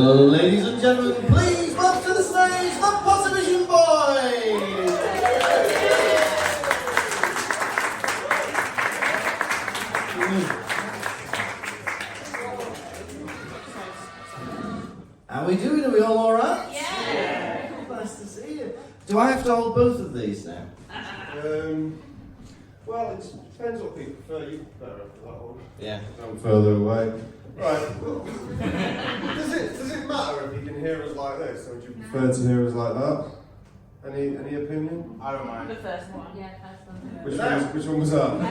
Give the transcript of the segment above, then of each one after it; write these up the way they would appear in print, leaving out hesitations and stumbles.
Ladies and gentlemen, please welcome to the stage the Pottervision boys! How are we doing? Are we all alright? Yeah! Nice to see you. Do I have to hold both of these now? Well, it depends what people prefer. You better for that one. Yeah. I'm further away. Right. Does it matter if you can hear us like this, or would you prefer to hear us like that? Any opinion? I don't mind. The first one. Yeah, first one. Which one was that? No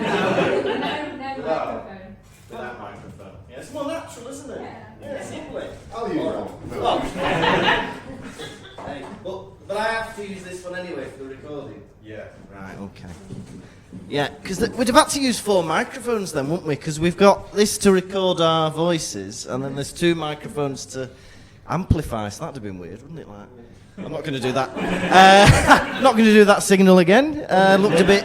microphone. Without microphone. Yeah, it's more natural, isn't it? Yeah, simply. I'll use that Oh. Hey, but I have to use this one anyway for the recording. Yeah. Right, okay. Yeah, because we'd have had to use 4 microphones then, wouldn't we? Because we've got this to record our voices, and then there's 2 microphones to amplify, so that'd have been weird, wouldn't it? Like, I'm not going to do that. Not going to do that signal again. Looked a bit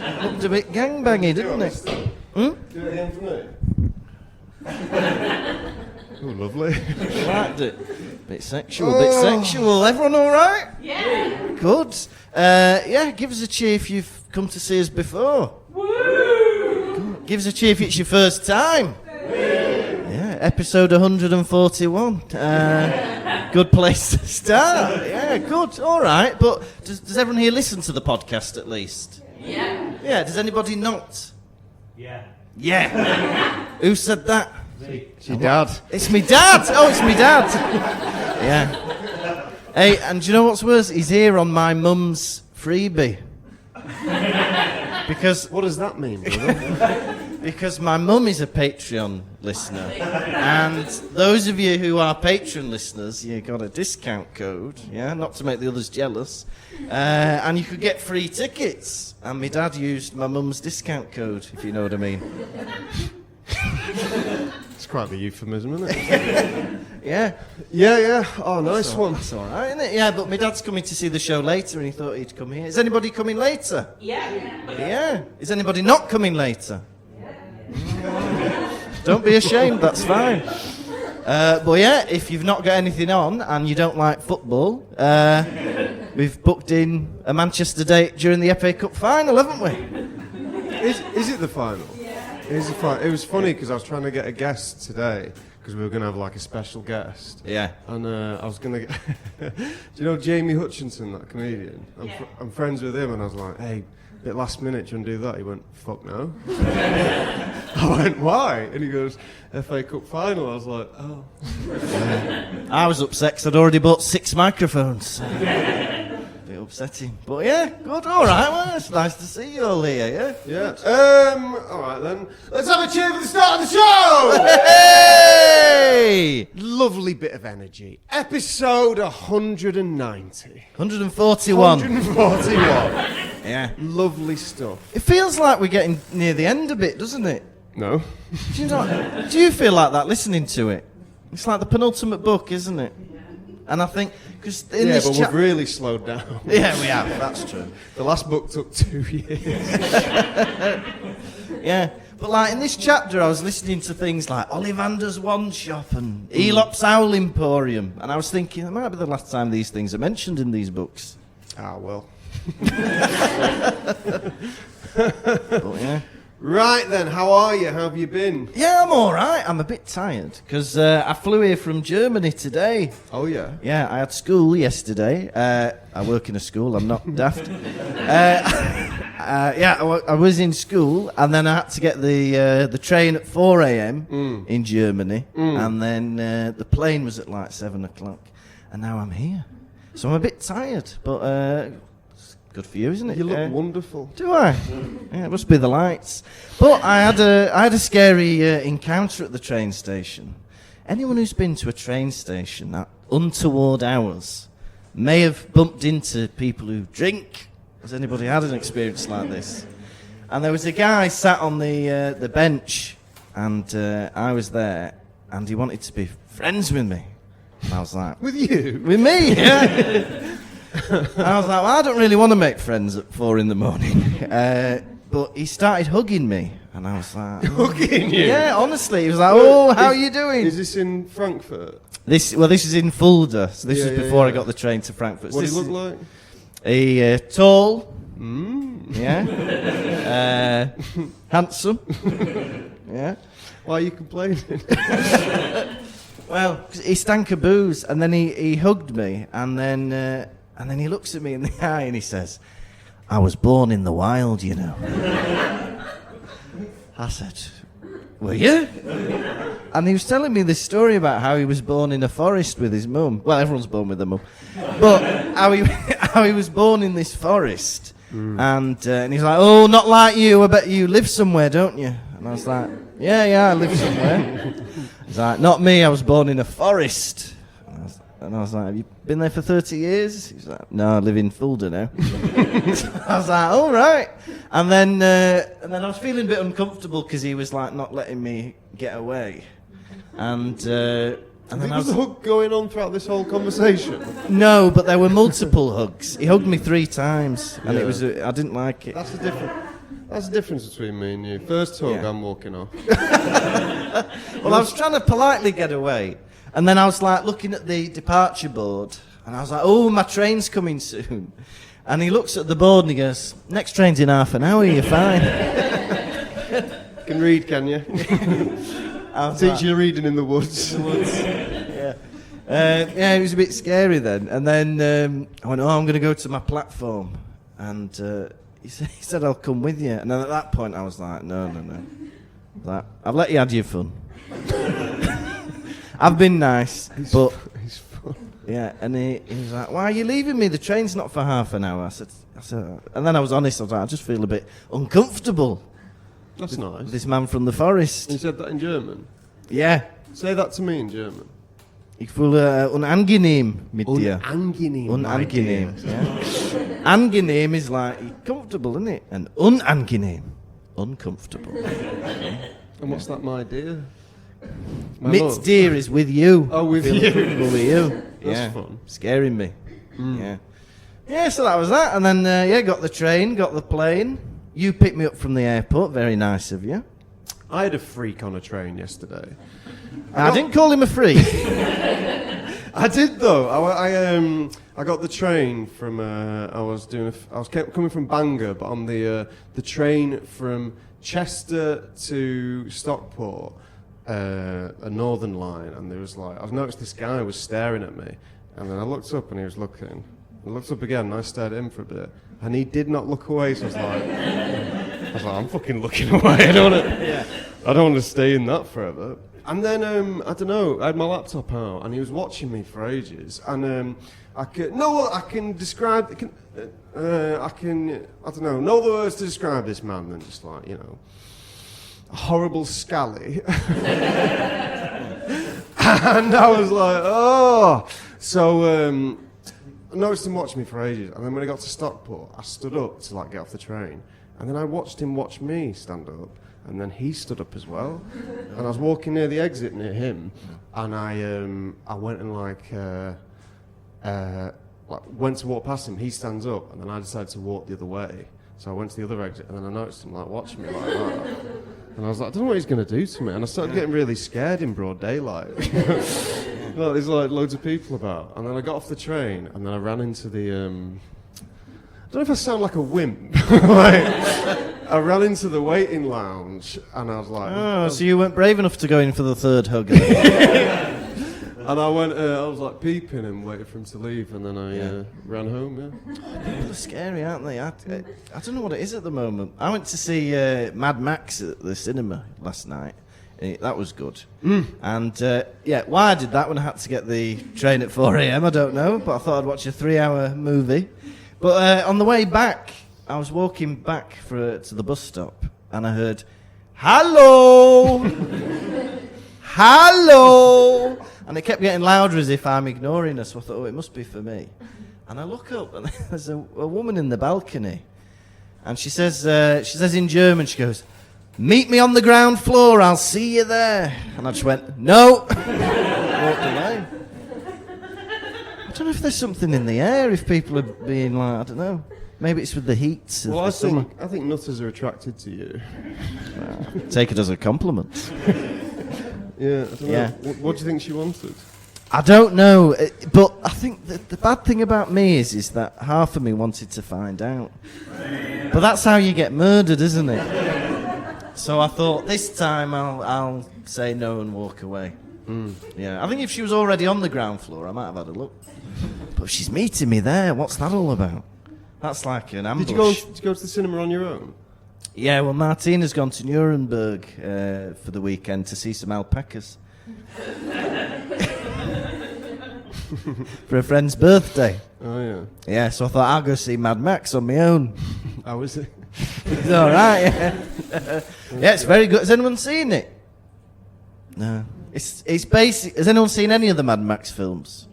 gangbangy, didn't it? Do it again for me. Oh, lovely. Liked it. Bit sexual. Everyone all right? Yeah! Good. Yeah, give us a cheer if you've come to see us before. Woo! Give us a cheer if it's your first time. Yeah, episode 141. Good place to start. Yeah, good. All right. But does everyone here listen to the podcast at least? Yeah. Yeah, does anybody not? Yeah. Yeah. Who said that? It's your dad. It's me dad. Oh, it's me dad. Yeah. Hey, and do you know what's worse? He's here on my mum's freebie. Because What does that mean, brother? because my mum is a Patreon listener, and those of you who are Patreon listeners, you got a discount code, yeah, not to make the others jealous, and you could get free tickets. And my dad used my mum's discount code, if you know what I mean. It's quite the euphemism, isn't it? Yeah. Yeah. Oh, nice one. That's all right, isn't it? Yeah, but my dad's coming to see the show later, and he thought he'd come here. Is anybody coming later? Yeah. Yeah. Is anybody not coming later? Don't be ashamed, that's fine. But yeah, if you've not got anything on and you don't like football, we've booked in a Manchester date during the FA Cup final, haven't we? Is it the final? Yeah. It was funny because I was trying to get a guest today because we were going to have like a special guest. Yeah. And I was going to get... Do you know Jamie Hutchinson, that comedian? I'm friends with him, and I was like, hey, bit last minute, do you want to do that? He went, fuck no. I went, why? And he goes, FA Cup final. I was like, oh. I was upset because I'd already bought 6 microphones. Bit upsetting. But yeah, good, all right. Well, it's nice to see you all here, yeah? Yeah. All right then. Let's have a cheer for the start of the show! Hey! Lovely bit of energy. Episode 190. 141. 141. Yeah. Lovely stuff. It feels like we're getting near the end a bit, doesn't it? No. Do you feel like that listening to it? It's like the penultimate book, isn't it? And I think, because in this we've really slowed down. Yeah, we have, that's true. The last book took 2 years. Yeah, but like in this chapter I was listening to things like Ollivander's Wand Shop and Elop's Owl Emporium, and I was thinking, it might be the last time these things are mentioned in these books. Ah, well. But yeah. Right then, how are you? How have you been? Yeah, I'm alright. I'm a bit tired, because I flew here from Germany today. Oh, yeah? Yeah, I had school yesterday. I work in a school, I'm not daft. I was in school, and then I had to get the train at 4 a.m. in Germany, and then the plane was at like 7 o'clock, and now I'm here. So I'm a bit tired, but it's good for you, isn't it? You look wonderful. Do I? Yeah, it must be the lights. But I had a scary encounter at the train station. Anyone who's been to a train station at untoward hours may have bumped into people who drink. Has anybody had an experience like this? And there was a guy sat on the bench, and I was there, and he wanted to be friends with me. And I was like, with you? With me, yeah. And I was like, well, I don't really want to make friends at 4 in the morning. But he started hugging me, and I was like... Hugging you? Yeah, honestly. He was like, oh, how are you doing? Is this in Frankfurt? This is in Fulda, so this Yeah, is yeah, before I yeah. got the train to Frankfurt. So What do this you look is like? a tall, Mm. yeah, handsome, yeah. Why are you complaining? Well, 'cause he stank of booze, and then he hugged me, and then he looks at me in the eye and he says, "I was born in the wild, you know." I said, "Were you?" And he was telling me this story about how he was born in a forest with his mum. Well, everyone's born with their mum, but how he was born in this forest, and he's like, "Oh, not like you. I bet you live somewhere, don't you?" And I was like, "Yeah, I live somewhere." He's like, "Not me. I was born in a forest." And I was like, "Have you been there for 30 years?" He's like, "No, I live in Fulda now." I was like, "All right." And then I was feeling a bit uncomfortable because he was like not letting me get away. And then I Was the hug going on throughout this whole conversation? no, but there were multiple hugs. He hugged me 3 times, and Yeah. it was I didn't like it. That's the difference between me and you. First hug, Yeah. I'm walking off. Well, I was trying to politely get away, and then I was like looking at the departure board, and I was like, "Oh, my train's coming soon." And he looks at the board and he goes, "Next train's in half an hour. You're fine." Can read, can you? I was Teach like, you reading in the woods. yeah, it was a bit scary then. And then I went, "Oh, I'm going to go to my platform," and he said, "I'll come with you." And then at that point, I was like, "No. Like, I've let you have your fun. I've been nice, but." He's fun. Yeah, and he was like, "Why are you leaving me? The train's not for half an hour." I said, and then I was honest. I was like, "I just feel a bit uncomfortable That's nice. with this man from the forest." You said that in German? Yeah, Say that to me in German. ich fühle unangenehm mit dir. Unangenehm. Unangenehm. Yeah. Angenehm is like comfortable, isn't it? And unangenehm, uncomfortable. And what's that, my dear? My Mit love? dir is with you. Oh, with Feel you. comfortable with you. That's Yeah. fun. Scaring me. Yeah. Yeah, so that was that. And then, got the train, got the plane. You picked me up from the airport. Very nice of you. I had a freak on a train yesterday. I didn't call him a freak. I did though. I got the train from. I was coming from Bangor, but on the train from Chester to Stockport, a northern line, and there was like I noticed this guy was staring at me, and then I looked up and he was looking. I looked up again and I stared at him for a bit, and he did not look away. So I was like, I'm fucking looking away. I don't want to stay in that forever. And then I don't know. I had my laptop out, and he was watching me for ages. And I can describe. I don't know. No other words to describe this man than just like a horrible scally. And I was like, oh. So I noticed him watching me for ages, and then when I got to Stockport, I stood up to like get off the train, and then I watched him watch me stand up. And then he stood up as well, and I was walking near the exit near him, and I went and went to walk past him. He stands up, and then I decided to walk the other way. So I went to the other exit, and then I noticed him like watching me like that, and I was like, I don't know what he's going to do to me, and I started getting really scared in broad daylight. Look, there's like loads of people about, and then I got off the train, and then I ran into the. I don't know if I sound like a wimp. I ran into the waiting lounge, and I was like... Oh, so you weren't brave enough to go in for the third hug. And I went, I was like peeping and waiting for him to leave, and then I ran home, People are scary, aren't they? I don't know what it is at the moment. I went to see Mad Max at the cinema last night. That was good. And, why I did that when I had to get the train at 4 a.m, I don't know, but I thought I'd watch a 3-hour movie. But on the way back, I was walking back to the bus stop, and I heard, "Hello! Hello!" And it kept getting louder as if I'm ignoring her, so I thought, oh, it must be for me. And I look up, and there's a woman in the balcony, and she says in German, she goes, "Meet me on the ground floor, I'll see you there." And I just went, "No!" Walked away. I don't know if there's something in the air, if people are being like, I don't know. Maybe it's with the heat of Well, the summer. I think nutters are attracted to you. Take it as a compliment. Yeah, I don't know. Yeah. What do you think she wanted? I don't know, but I think the bad thing about me is that half of me wanted to find out. But that's how you get murdered, isn't it? So I thought this time I'll say no and walk away. Yeah, I think if she was already on the ground floor, I might have had a look. But she's meeting me there. What's that all about? That's like an ambush. Did you go to the cinema on your own? Yeah, well, Martina's gone to Nuremberg for the weekend to see some alpacas. For a friend's birthday. Oh, yeah. Yeah, so I thought I'll go see Mad Max on my own. How was it? It's all right, yeah. Yeah, it's very good. Has anyone seen it? No. It's basic. Has anyone seen any of the Mad Max films?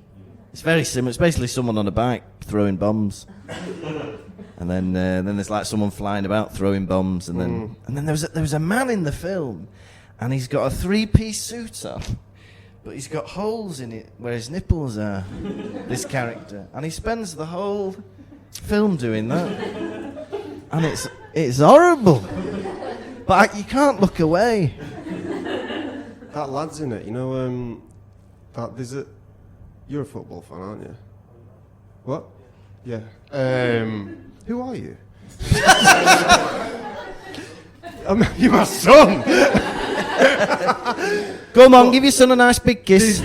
It's very similar. It's basically someone on a bike throwing bombs. And then there's like someone flying about throwing bombs, and then there was a man in the film, and he's got a 3-piece suit on, but he's got holes in it where his nipples are. This character, and he spends the whole film doing that, and it's horrible. But you can't look away. That lad's in it, you know. You're a football fan, aren't you? What? Yeah. Who are you? You're my son. Come on, give your son a nice big kiss.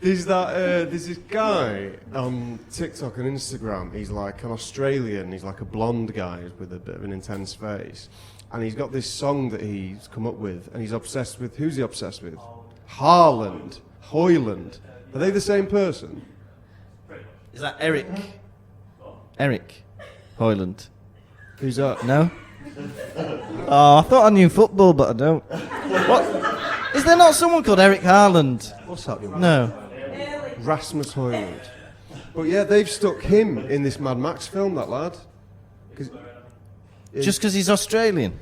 There's this guy on TikTok and Instagram. He's like an Australian. He's like a blonde guy with a bit of an intense face, and he's got this song that he's come up with, and he's obsessed with. Who's he obsessed with? Haaland, Hoyland. Are they the same person? Is that Eric? Eric Hoyland. Who's that? No? Oh, I thought I knew football, but I don't. What? Is there not someone called Eric Haaland? What's that? No. Rasmus Hoyland. But yeah, they've stuck him in this Mad Max film, that lad. Just because he's Australian?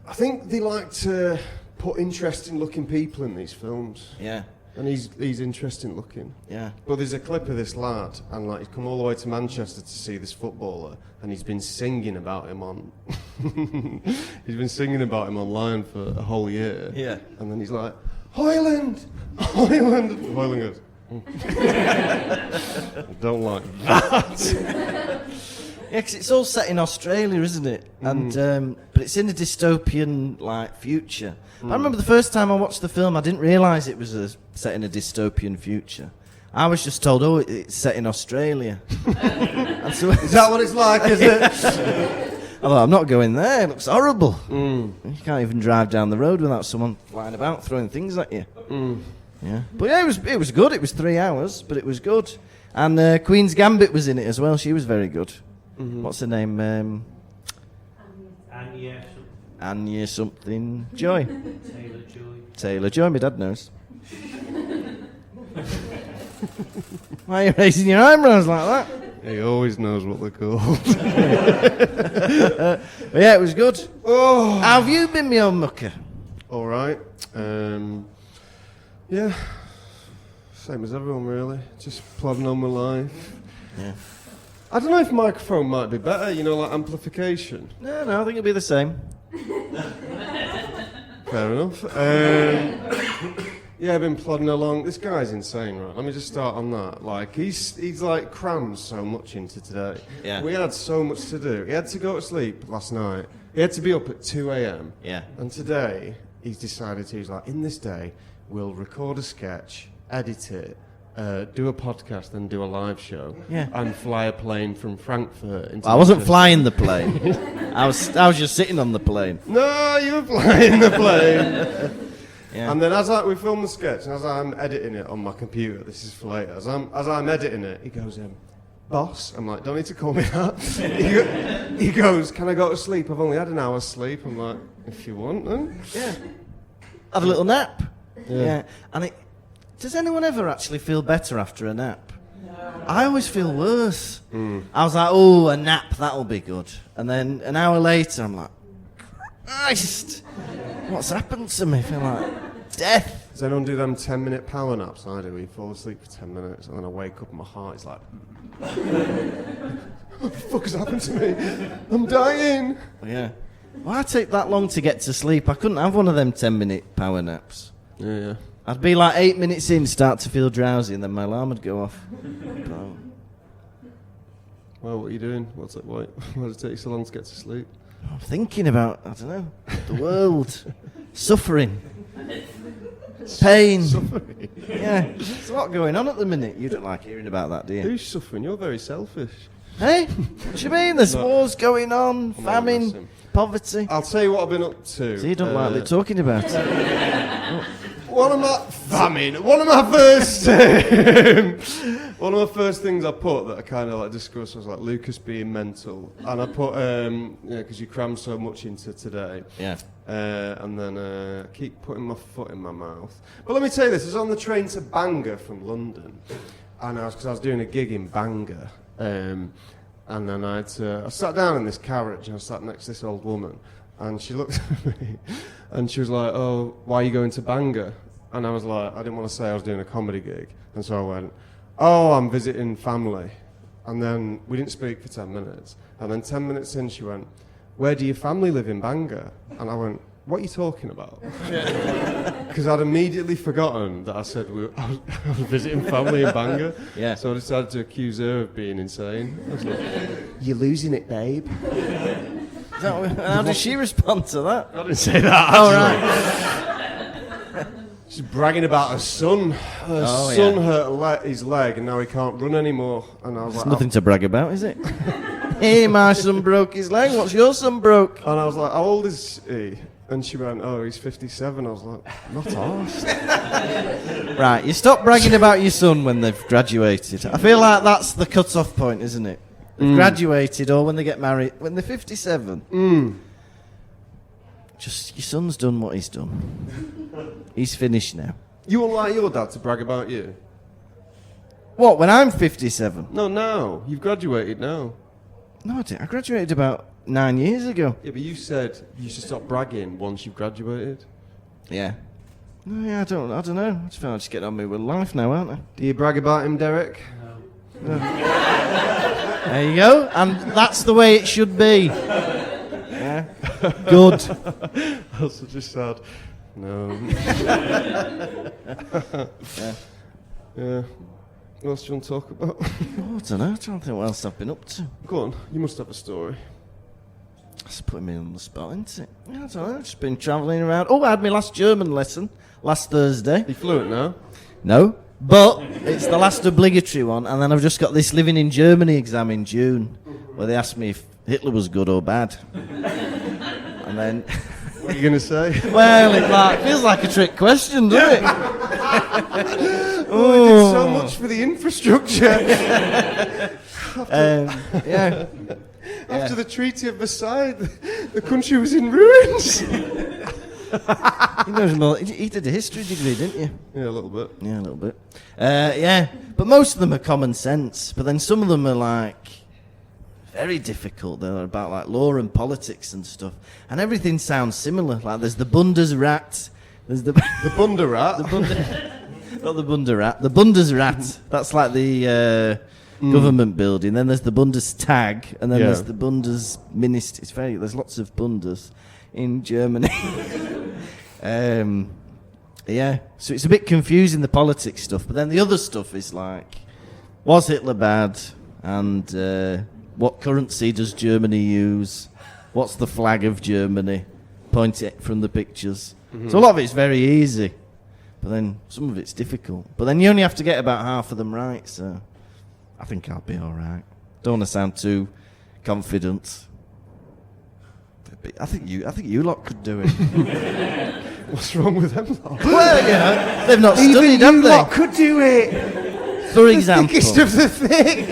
I think they like to put interesting looking people in these films. Yeah. And he's interesting looking. Yeah. But there's a clip of this lad, and like he's come all the way to Manchester to see this footballer, and he's been singing about him on. He's been singing about him online for a whole year. Yeah. And then he's like, Hoyland, Hoyland. And Hoyland goes, I don't like that. Yeah, because it's all set in Australia, isn't it? And but it's in a dystopian like future. I remember the first time I watched the film, I didn't realise it was set in a dystopian future. I was just told, oh, it's set in Australia. And so Is that what it's like, is it? I thought, I'm not going there, it looks horrible. You can't even drive down the road without someone flying about, throwing things at you. Yeah. But yeah, it was good. It was 3 hours, but it was good. And Queen's Gambit was in it as well. She was very good. What's her name? Anya something Joy. Taylor Joy, my dad knows. Why are you raising your eyebrows like that? He always knows what they're called. But yeah, it was good. Oh. How have you been, me old mucker? All right. Yeah. Same as everyone, really. Just plodding on with life. Yeah. I don't know if microphone might be better, you know, like amplification. No, I think it'll be the same. Fair enough. Yeah, I've been plodding along. This guy's insane, right? Let me just start on that. Like, he's like crammed so much into today. Yeah. We had so much to do. He had to go to sleep last night. He had to be up at 2 a.m. Yeah. And today, he's decided he's like, in this day, we'll record a sketch, edit it, do a podcast, and do a live show. Yeah. And fly a plane from Frankfurt into I wasn't Manchester. flying the plane. I was just sitting on the plane. No, you were flying the plane. Yeah. And then we film the sketch, and as I'm editing it on my computer, this is for later, as I'm editing it, he goes, boss, I'm like, don't need to call me that. He goes, can I go to sleep? I've only had an hour's sleep. I'm like, if you want, then. Yeah. Have a little nap. Yeah. And does anyone ever actually feel better after a nap? No. I always feel worse. I was like, oh, a nap, that'll be good. And then an hour later, I'm like, Christ, what's happened to me? I feel like death. Does anyone do them 10-minute power naps? I do. We fall asleep for 10 minutes, and then I wake up and my heart is like, what the fuck has happened to me? I'm dying. Yeah. Why take that long to get to sleep? I couldn't have one of them 10-minute power naps. Yeah. I'd be like 8 minutes in, start to feel drowsy, and then my alarm would go off. But, Well, what are you doing? Why does it take you so long to get to sleep? I'm thinking about, I don't know, the world, suffering, pain. Suffering. Yeah, there's a lot going on at the minute. You don't like hearing about that, do you? Who's suffering? You're very selfish. Hey, what do you mean? There's No. wars going on, I'm famine, messing. poverty. I'll tell you what I've been up to. So you don't like talking about it. One of my first things I put that I kind of like discussed was like Lucas being mental, and I put because you crammed so much into today. Yeah. And then keep putting my foot in my mouth. But let me tell you this: I was on the train to Bangor from London, and because I was doing a gig in Bangor, and then I sat down in this carriage and I sat next to this old woman, and she looked at me, and she was like, "Oh, why are you going to Bangor?" And I was like, I didn't want to say I was doing a comedy gig, and so I went, "Oh, I'm visiting family." And then we didn't speak for 10 minutes, and then 10 minutes in, she went, "Where do your family live in Bangor?" And I went, "What are you talking about?" Because I'd immediately forgotten that I said I was visiting family in Bangor. Yeah. So I decided to accuse her of being insane. I was like, "You're losing it, babe." How did she respond to that? I didn't say that. Oh, right. She's bragging about her son. Her Oh, son yeah. hurt his leg, and now he can't run anymore. And I was It's like, nothing to brag about, is it? Hey, my son broke his leg. What's your son broke? And I was like, "How old is he?" And she went, "Oh, he's 57. I was like, "Not arsed." Right, you stop bragging about your son when they've graduated. I feel like that's the cut-off point, isn't it? They've graduated or when they get married, when they're 57. Just, your son's done what he's done. He's finished now. You won't like your dad to brag about you? What, when I'm 57? No, you've graduated now. No, I didn't. I graduated about 9 years ago. Yeah, but you said you should stop bragging once you've graduated. Yeah. No, yeah, I don't know. I just feel like just getting on with life now, aren't I? Do you brag about him, Derek? There you go. And that's the way it should be. Yeah. Good. That's just sad. No. Yeah. What else do you want to talk about? Oh, I don't know. I'm trying to think what else I've been up to. Go on, you must have a story. That's putting me on the spot, isn't it? Yeah, I don't know. I've just been travelling around. Oh, I had my last German lesson last Thursday. Are you fluent now? No, but it's the last obligatory one, and then I've just got this living in Germany exam in June, where they asked me if Hitler was good or bad. And then, What are you going to say? well, it feels like a trick question, doesn't it? Oh, I did so much for the infrastructure. Yeah. After the Treaty of Versailles, the country was in ruins. He knows more. He did a history degree, didn't you? Yeah, a little bit. Yeah, a little bit. Yeah, but most of them are common sense. But then some of them are like very difficult. They're about like law and politics and stuff, and everything sounds similar. Like there's the Bundesrat. There's the The Bunderat. not the Bundesrat. The Bundesrat. That's like the government building. Then there's the Bundestag, and then Yeah. there's the Bundesminister. It's very. There's lots of Bundes in Germany. Yeah, so it's a bit confusing, the politics stuff, but then the other stuff is like, was Hitler bad, and what currency does Germany use, what's the flag of Germany, point it from the pictures. So a lot of it's very easy, but then some of it's difficult. But then you only have to get about half of them right, so I think I'll be alright. Don't want to sound too confident. I think you lot could do it. What's wrong with them lot? Well, you know, they've not studied, have they? could do it. For example. Thickest of the thick.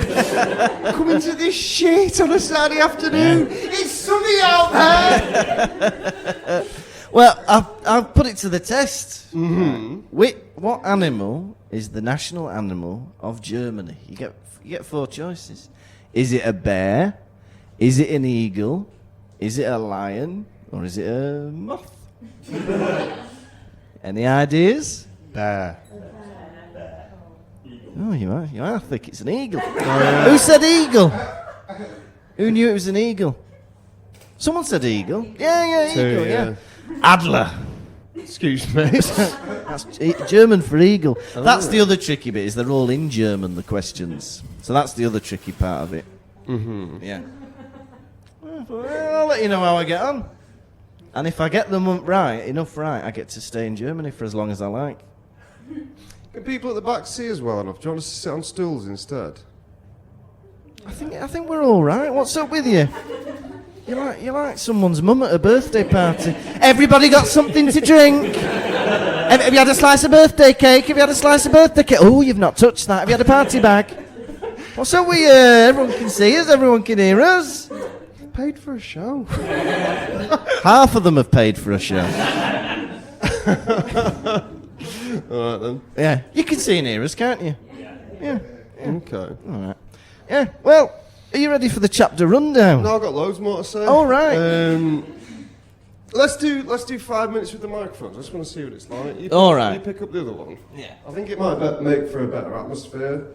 Coming to this shit on a Saturday afternoon. It's sunny out there. Well, I've put it to the test. What animal is the national animal of Germany? You get 4 choices. Is it a bear? Is it an eagle? Is it a lion? Or is it a moth? Any ideas? Bear. Oh, you are. I think it's an eagle. Who said eagle? Who knew it was an eagle? Someone said eagle. Yeah, Two, eagle, yeah. Adler. Excuse me. That's German for eagle. That's the other tricky bit, is they're all in German, the questions. So that's the other tricky part of it. Mm-hmm. Yeah. Well, I'll let you know how I get on. And if I get them enough right, I get to stay in Germany for as long as I like. Can people at the back see us well enough? Do you want us to sit on stools instead? I think we're all right. What's up with you? You're like someone's mum at a birthday party. Everybody got something to drink. Have you had a slice of birthday cake? Have you had a slice of birthday cake? Oh, you've not touched that. Have you had a party bag? What's up with you? Everyone can see us. Everyone can hear us. Paid for a show. Half of them have paid for a show. All right then. Yeah, you can see and hear us, can't you? Yeah. Okay. All right. Yeah. Well, are you ready for the chapter rundown? No, I've got loads more to say. All right. Let's do 5 minutes with the microphones. I just want to see what it's like. All right. You pick up the other one. Yeah. I think it might make for a better atmosphere.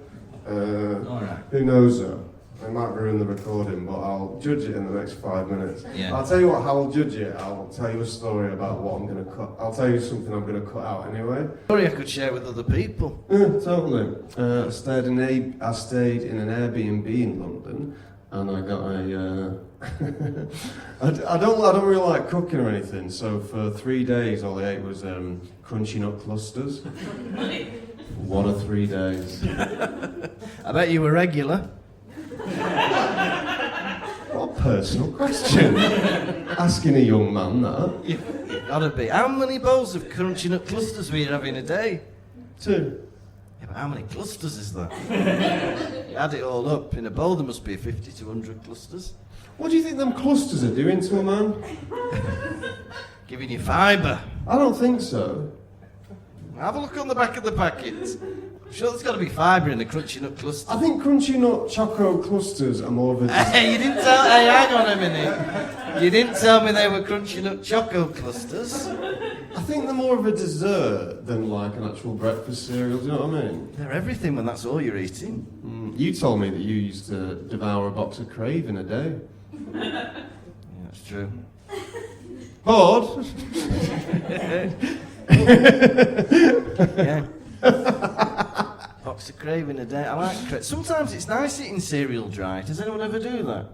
All right. Who knows though? I might ruin the recording, but I'll judge it in the next 5 minutes. Yeah. I'll tell you what, how I'll judge it. I'll tell you a story about what I'm going to cut. I'll tell you something I'm going to cut out anyway. Sorry, I could share with other people. Yeah, totally. I stayed in an Airbnb in London, and I got a. I don't really like cooking or anything, so for 3 days all I ate was crunchy nut clusters. What a 3 days! I bet you were regular. What a personal question. Asking a young man that. You've gotta be. How many bowls of crunchy nut clusters were you having a day? 2. Yeah, but how many clusters is that? You add it all up. In a bowl there must be 50 to 100 clusters. What do you think them clusters are doing to a man? Giving you fibre. I don't think so. Have a look on the back of the packet. I'm sure there's got to be fibre in a crunchy nut cluster. I think crunchy nut choco clusters are more of a... Hey, you didn't tell... Hey, hang on a minute. You didn't tell me they were crunchy nut choco clusters. I think they're more of a dessert than like an actual breakfast cereal, do you know what I mean? They're everything when that's all you're eating. You told me that you used to devour a box of Crave in a day. Yeah, that's true. Bored? Yeah. Box of craving a day. I like sometimes it's nice eating cereal dry. Does anyone ever do that?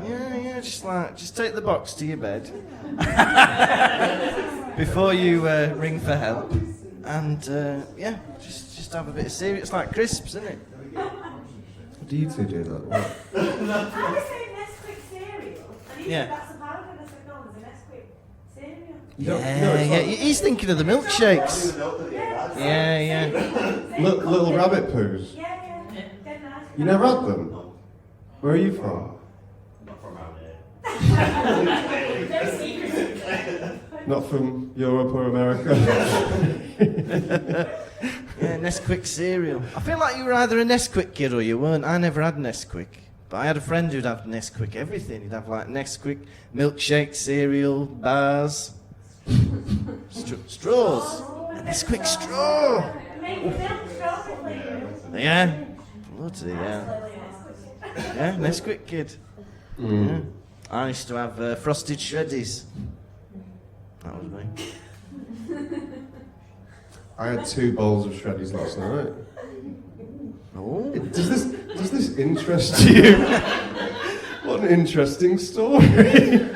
Yeah, just take the box to your bed before you ring for help, and just have a bit of cereal. It's like crisps, isn't it? Do you two do that? What? I was saying Nesquik cereal, and he Yeah. said that's a powder, and I said no, there's a Nesquik cereal. Yeah. He's thinking of the milkshakes. Yeah. Little rabbit poos. Yeah, dead nice. You never had them? Where are you from? Not from around here. Very secretive. Not from Europe or America? Yeah, Nesquik cereal. I feel like you were either a Nesquik kid or you weren't. I never had Nesquik. But I had a friend who'd have Nesquik everything. He'd have like Nesquik, milkshake, cereal, bars, straws. A Nesquik straw. Make milk strawberry flavour. Yeah. Bloody hell. Yeah, Nesquik kid. Yeah. I used to have frosted shreddies. That was me. I had 2 bowls of shreddies last night. Oh. Does this interest you? What an interesting story.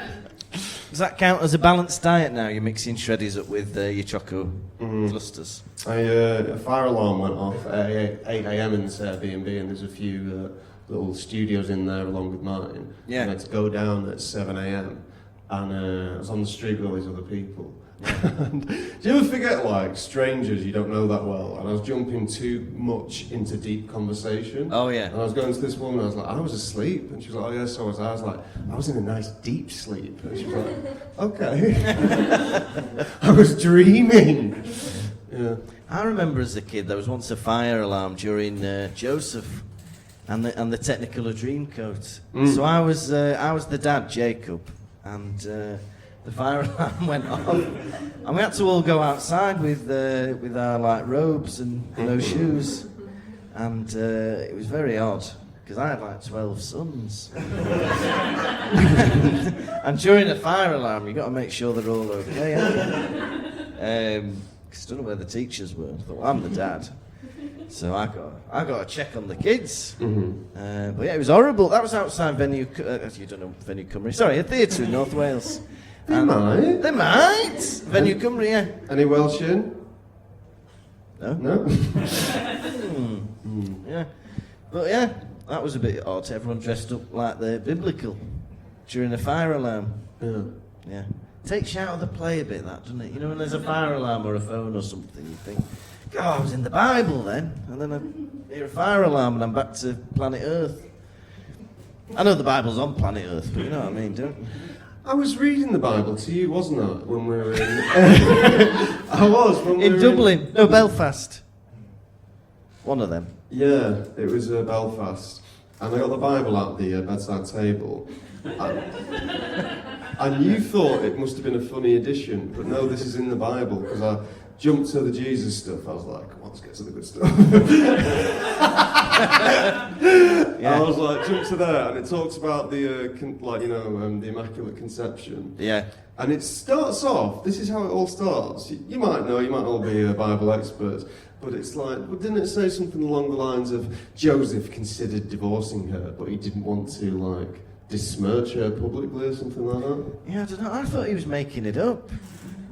Does that count as a balanced diet now? You're mixing shreddies up with your choco clusters. A fire alarm went off at 8 a.m. in this Airbnb, and there's a few little studios in there along with mine. Yeah. And I had to go down at 7 a.m. and I was on the street with all these other people. And do you ever forget, like, strangers you don't know that well? And I was jumping too much into deep conversation. Oh, yeah. And I was going to this woman, I was like, I was asleep. And she was like, oh, yeah, so was I. I was like, I was in a nice deep sleep. And she was like, okay. I was dreaming. Yeah. I remember as a kid there was once a fire alarm during Joseph and the Technicolor Dreamcoat. So I was the dad, Jacob, and the fire alarm went off, and we had to all go outside with our like robes and no shoes, and it was very odd because I had like 12 sons, and during a fire alarm you got to make sure they're all okay. Haven't you? 'Cause I don't know where the teachers were. I thought, well, I'm the dad. So I got to check on the kids. But yeah, it was horrible. That was outside Venue... you don't know Venue Cymru. Sorry, a theatre in North Wales. They might. They might. Venue Cymru, yeah. Any Welsh in? No? No? Yeah. But yeah, that was a bit odd. Everyone dressed up like they're biblical during a fire alarm. Yeah. Yeah. Takes you out of the play a bit, that, doesn't it? You know, when there's a fire alarm or a phone or something, you think, God, I was in the Bible then. And then I hear a fire alarm and I'm back to planet Earth. I know the Bible's on planet Earth, but you know what I mean, don't you? I was reading the Bible to you, wasn't I, when we were in... I was, when we were In Dublin. No, Belfast. One of them. Yeah, it was Belfast. And I got the Bible at the bedside table. And you thought it must have been a funny edition, but no, this is in the Bible, because I jumped to the Jesus stuff. I was like, come on, let's get to the good stuff. I was like, jump to there, and it talks about the, the Immaculate Conception. Yeah. And it starts off, this is how it all starts. You might know, you might all be Bible experts, but it's like, well, didn't it say something along the lines of Joseph considered divorcing her, but he didn't want to, like, besmirch her publicly or something like that? Yeah, I don't know. I thought he was making it up.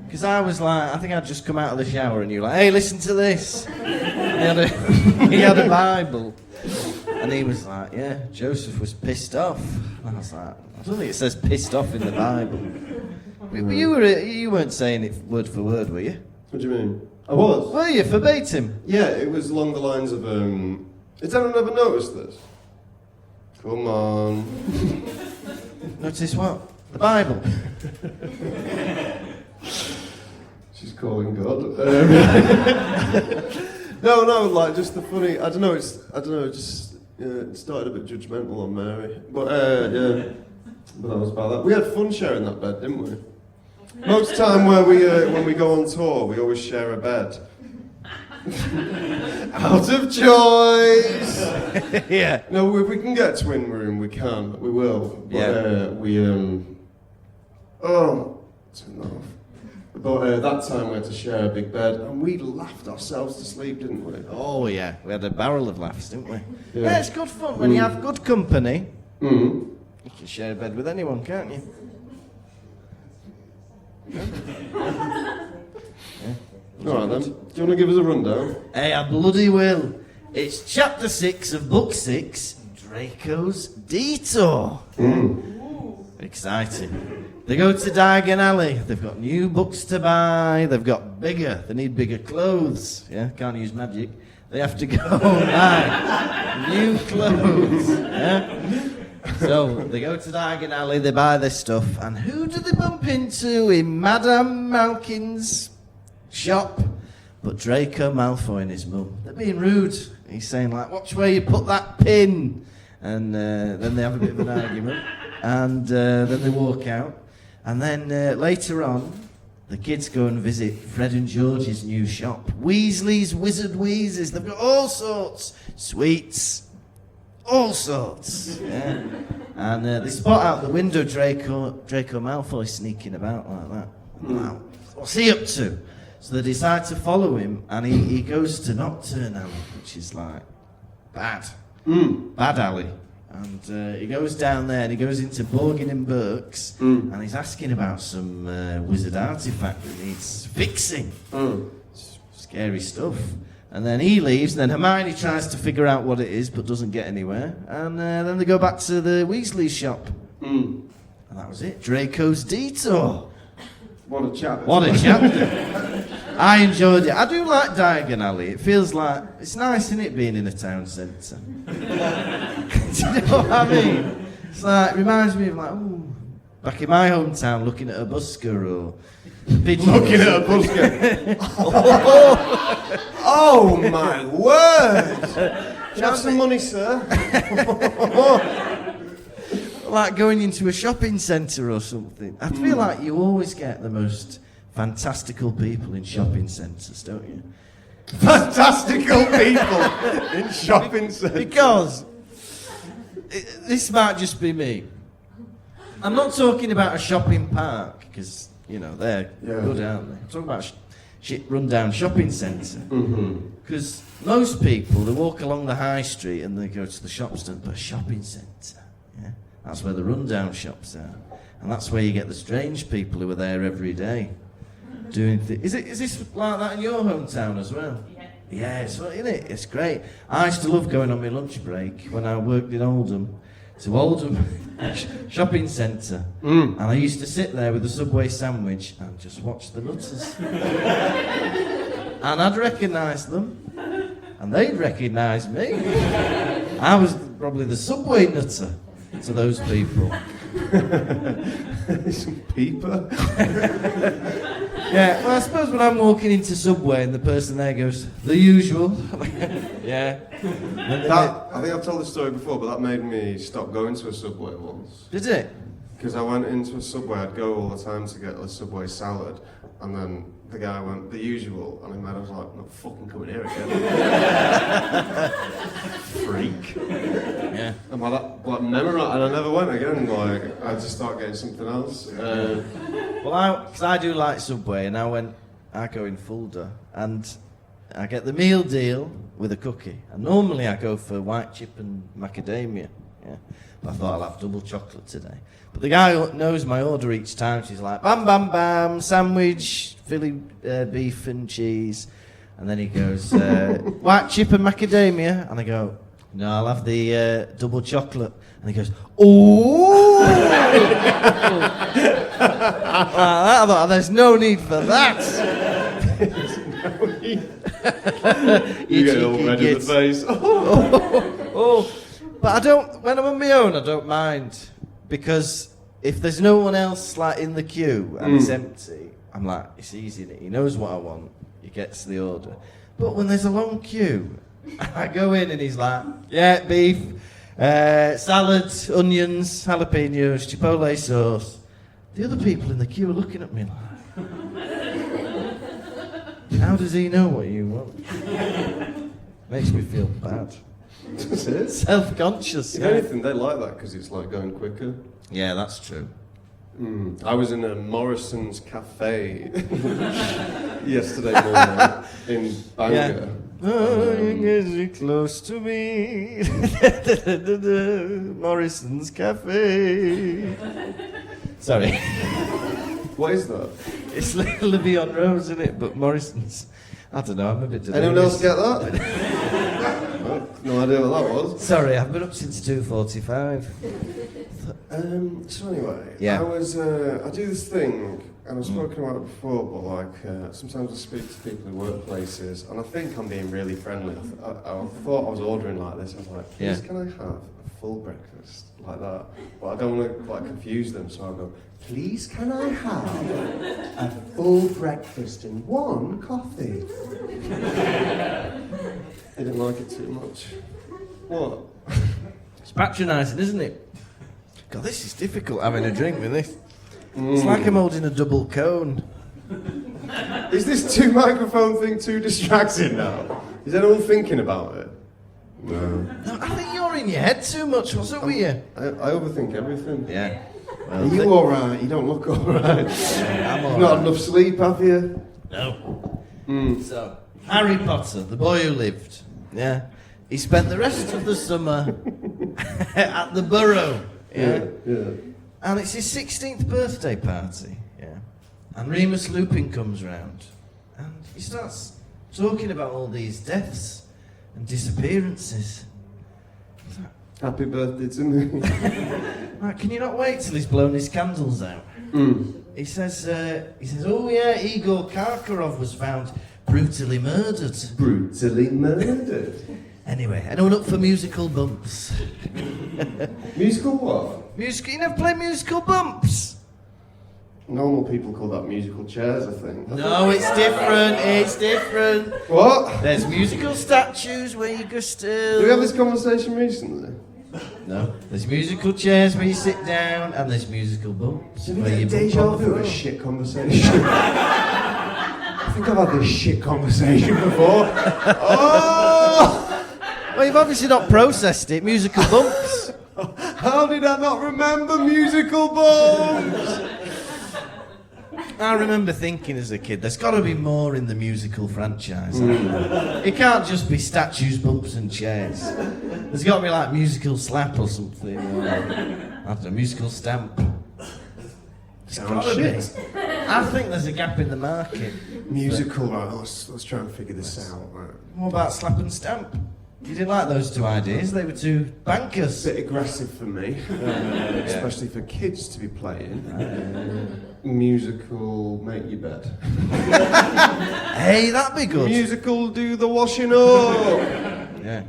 Because I was like, I think I'd just come out of the shower and you were like, hey, listen to this. He had a Bible. And he was like, yeah, Joseph was pissed off. And I was like, I don't think it says pissed off in the Bible. But you weren't saying it word for word, were you? What do you mean? I was. Were you, verbatim? Yeah, it was along the lines of, has anyone ever noticed this? Come on. Notice what? The Bible. She's calling God. No, like just the funny. I don't know. It started a bit judgmental on Mary, but yeah. But that was about that. We had fun sharing that bed, didn't we? Most time when we go on tour, we always share a bed. Out of choice. Yeah. No, if we can get a twin room, we can. We will. But, Yeah. turn that off. But that time we had to share a big bed, and we laughed ourselves to sleep, didn't we? Oh, yeah. We had a barrel of laughs, didn't we? Yeah. Yeah, it's good fun when you have good company. Mm. You can share a bed with anyone, can't you? All right then. Do you want to give us a rundown? Hey, I bloody will. It's chapter 6 of book 6, Draco's Detour. Exciting. They go to Diagon Alley. They've got new books to buy. They've got bigger. They need bigger clothes. Yeah, can't use magic. They have to go buy new clothes. Yeah. So they go to Diagon Alley. They buy their stuff. And who do they bump into in Madame Malkin's shop? But Draco Malfoy and his mum. They're being rude. He's saying like, watch where you put that pin. And then they have a bit of an argument. And then they walk out. And then later on, the kids go and visit Fred and George's new shop. Weasley's Wizard Wheezes. They've got all sorts. Sweets. All sorts. Yeah. And they spot out the window Draco Malfoy sneaking about like that. Wow. What's he up to? So they decide to follow him, and he goes to Nocturne Alley, which is like bad. Bad alley. And he goes down there and he goes into Borgin and Burke's and he's asking about some wizard artifact that needs fixing. Scary stuff. And then he leaves, and then Hermione tries to figure out what it is but doesn't get anywhere. And then they go back to the Weasley shop. And that was it. Draco's Detour. What a chapter. What a chapter. I enjoyed it. I do like Diagon Alley. It feels like, it's nice, isn't it, being in a town centre? Do you know what I mean? It's like, it reminds me of like, ooh, back in my hometown looking at a busker or pigeon. Looking at a busker. Oh my word! Do you have some money, sir? Like going into a shopping centre or something. I feel like you always get the most fantastical people in shopping centres, don't you? Fantastical people in shopping centres. Because this might just be me. I'm not talking about a shopping park, because, you know, they're good, aren't they? I'm talking about rundown shopping centre. Because most people, they walk along the high street and they go to the shops, but a shopping centre, yeah? That's where the rundown shops are. And that's where you get the strange people who are there every day. Doing Is this like that in your hometown as well? Yeah. Yeah, it's isn't it? It's great. I used to love going on my lunch break when I worked in Oldham to Oldham shopping centre, and I used to sit there with a Subway sandwich and just watch the nutters. And I'd recognise them, and they'd recognise me. I was probably the Subway nutter to those people. Some peeper. Yeah, well, I suppose when I'm walking into Subway and the person there goes, the usual. Yeah. I think I've told this story before, but that made me stop going to a Subway once. Did it? Because I went into a Subway, I'd go all the time to get a Subway salad, and then the guy went, the usual, and I was like, I'm not fucking coming here again. Freak. Yeah. And like memorized, and I never went again, like, I just start getting something else. Well, because I do like Subway, and I go in Fulda, and I get the meal deal with a cookie. And normally I go for white chip and macadamia, yeah. But I thought I'll have double chocolate today. But the guy who knows my order each time. She's like, bam, bam, bam, sandwich, Philly beef and cheese. And then he goes, white chip and macadamia. And I go, no, I'll have the double chocolate. And he goes, oh! I thought, there's no need for that. You get all red in the face. Oh. But I don't, when I'm on my own, I don't mind. Because if there's no one else like in the queue and it's empty, I'm like, it's easy, he knows what I want, he gets the order. But when there's a long queue, I go in and he's like, yeah, beef, salad, onions, jalapenos, chipotle sauce. The other people in the queue are looking at me like, how does he know what you want? Makes me feel bad. Does it? Self-conscious. If anything, they like that because it's like going quicker. Yeah, that's true. I was in a Morrison's cafe yesterday morning in Bangor. Oh, you're close to me. Morrison's Cafe. Sorry. What is that? It's like Libby on Rose, isn't it? But Morrison's. I don't know, I'm a bit delirious. Anyone else get that? No idea what that was. Sorry, I've been up since 2:45. So anyway, Yeah. I do this thing, and I've spoken about it before, but like, sometimes I speak to people in workplaces, and I think I'm being really friendly. I thought I was ordering like this, I was like, please can I have a full breakfast, like that? But I don't want to like confuse them, so I go, please can I have a full breakfast and one coffee? They didn't like it too much. What? It's patronising, isn't it? God, this is difficult having a drink with this. It's like I'm holding a double cone. Is this two microphone thing too distracting now? Is anyone thinking about it? No. No, I think you're in your head too much. What's up with you? I overthink everything. Yeah. Are you alright? You don't look alright. I'm all Not right. enough sleep, have you? No. So, Harry Potter, the boy who lived, yeah, he spent the rest of the summer at the Burrow, yeah? And it's his 16th birthday party, yeah. And Remus Lupin comes round, and he starts talking about all these deaths and disappearances. Happy birthday to me. Right, can you not wait till he's blown his candles out? He says, oh yeah, Igor Karkaroff was found brutally murdered. Brutally murdered. Anyway, anyone up for musical bumps? Musical what? You never play musical bumps? Normal people call that musical chairs, I think. No, it's different. What? There's musical statues where you go still. Did we have this conversation recently? No. There's musical chairs where you sit down, and there's musical bumps Did we where you get bump deja on the vu? A floor. shit conversation. I think I've had this shit conversation before. Oh! Well, you've obviously not processed it. Musical bumps. How did I not remember musical bumps? I remember thinking as a kid, there's got to be more in the musical franchise. It can't just be statues, bumps and chairs. There's got to be like musical slap or something. Or, I don't know, musical stamp. There's gotta be. I think there's a gap in the market. Musical, right, let's try and figure this out. Right. What about slap and stamp? You didn't like those two ideas, they were too bankers. Bit aggressive for me, especially for kids to be playing. Musical, make your bed. Hey, that'd be good. Musical, do the washing up. Yeah.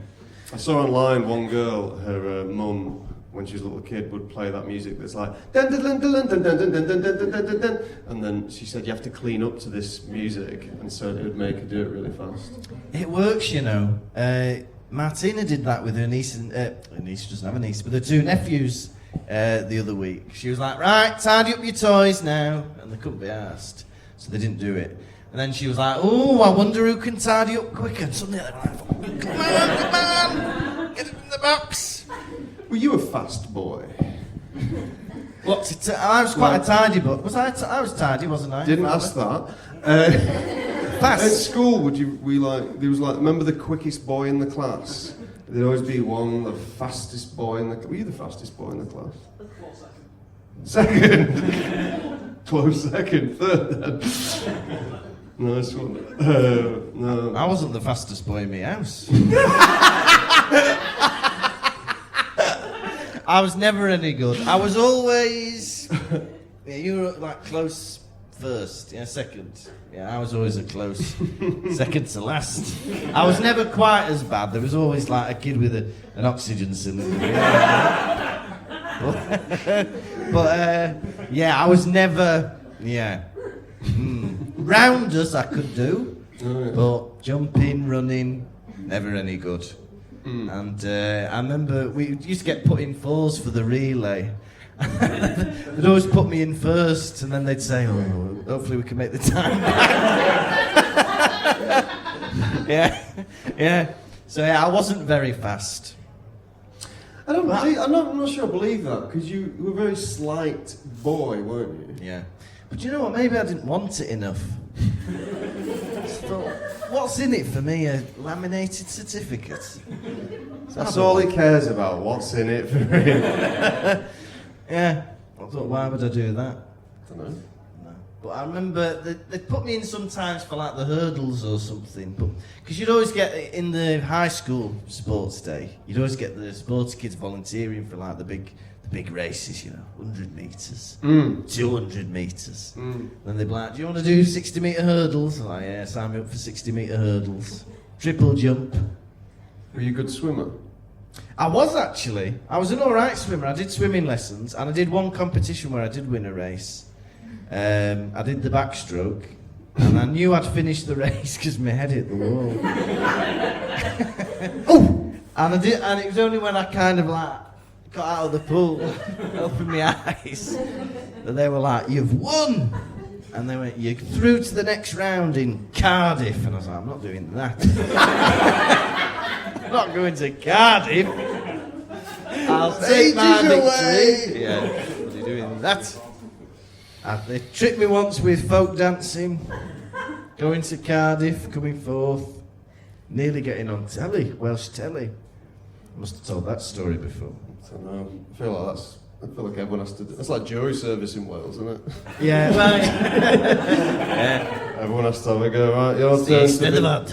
I saw online one girl, her mum, when she was a little kid, would play that music that's like dun dun dun dun dun dun dun dun dun dun dun dun dun, and then she said you have to clean up to this music, and so it would make her do it really fast. It works, you know. Martina did that with her niece, and her niece doesn't have a niece, but her two nephews the other week. She was like, right, tidy up your toys now, and they couldn't be asked, so they didn't do it. And then she was like, oh, I wonder who can tidy up quicker. And suddenly they were like, come on, get it in the box. Were you a fast boy? What's it? I was quite a tidy boy. Was I? I was tidy, wasn't I? Didn't ask that. Fast. At school, remember the quickest boy in the class? There'd always be one, the fastest boy in the class. Were you the fastest boy in the class? Second. Close second. Third then. Nice one. No. I wasn't the fastest boy in my house. I was never any good. I was always... Yeah, you were like close first, yeah, second. Yeah, I was always a close second to last. I was never quite as bad. There was always like a kid with an oxygen cylinder. But yeah, I was never... Yeah. Rounders I could do, but jumping, running, never any good. And I remember we used to get put in fours for the relay. They'd always put me in first, and then they'd say, oh, hopefully we can make the time back. Yeah. So yeah, I wasn't very fast. I'm not sure I believe that, because you were a very slight boy, weren't you? Yeah. But you know what, maybe I didn't want it enough. So, what's in it for me? A laminated certificate? That's all he cares about, what's in it for him. Yeah. I thought, why would I do that? I don't know. No. But I remember they'd put me in sometimes for like the hurdles or something. But because you'd always get, in the high school sports day, you'd always get the sports kids volunteering for like the big races, you know, 100 metres, 200 metres. Then they'd be like, do you want to do 60 metre hurdles? I'm like, yeah, sign me up for 60 metre hurdles. Triple jump. Were you a good swimmer? I was actually. I was an alright swimmer. I did swimming lessons, and I did one competition where I did win a race. I did the backstroke, and I knew I'd finished the race because my head hit the wall. Oh! And it was only when I kind of like got out of the pool, opened my eyes, that they were like, you've won! And they went, you're through to the next round in Cardiff. And I was like, I'm not doing that. I'm not going to Cardiff. I'll take my victory. Yeah, what are you doing that? They tricked me once with folk dancing, going to Cardiff, coming forth, nearly getting on telly, Welsh telly. I must have told that story before. I don't know. I feel like everyone has to do. It's like jury service in Wales, isn't it? Yeah, right. Yeah. Everyone has to have a go, right? Your turn to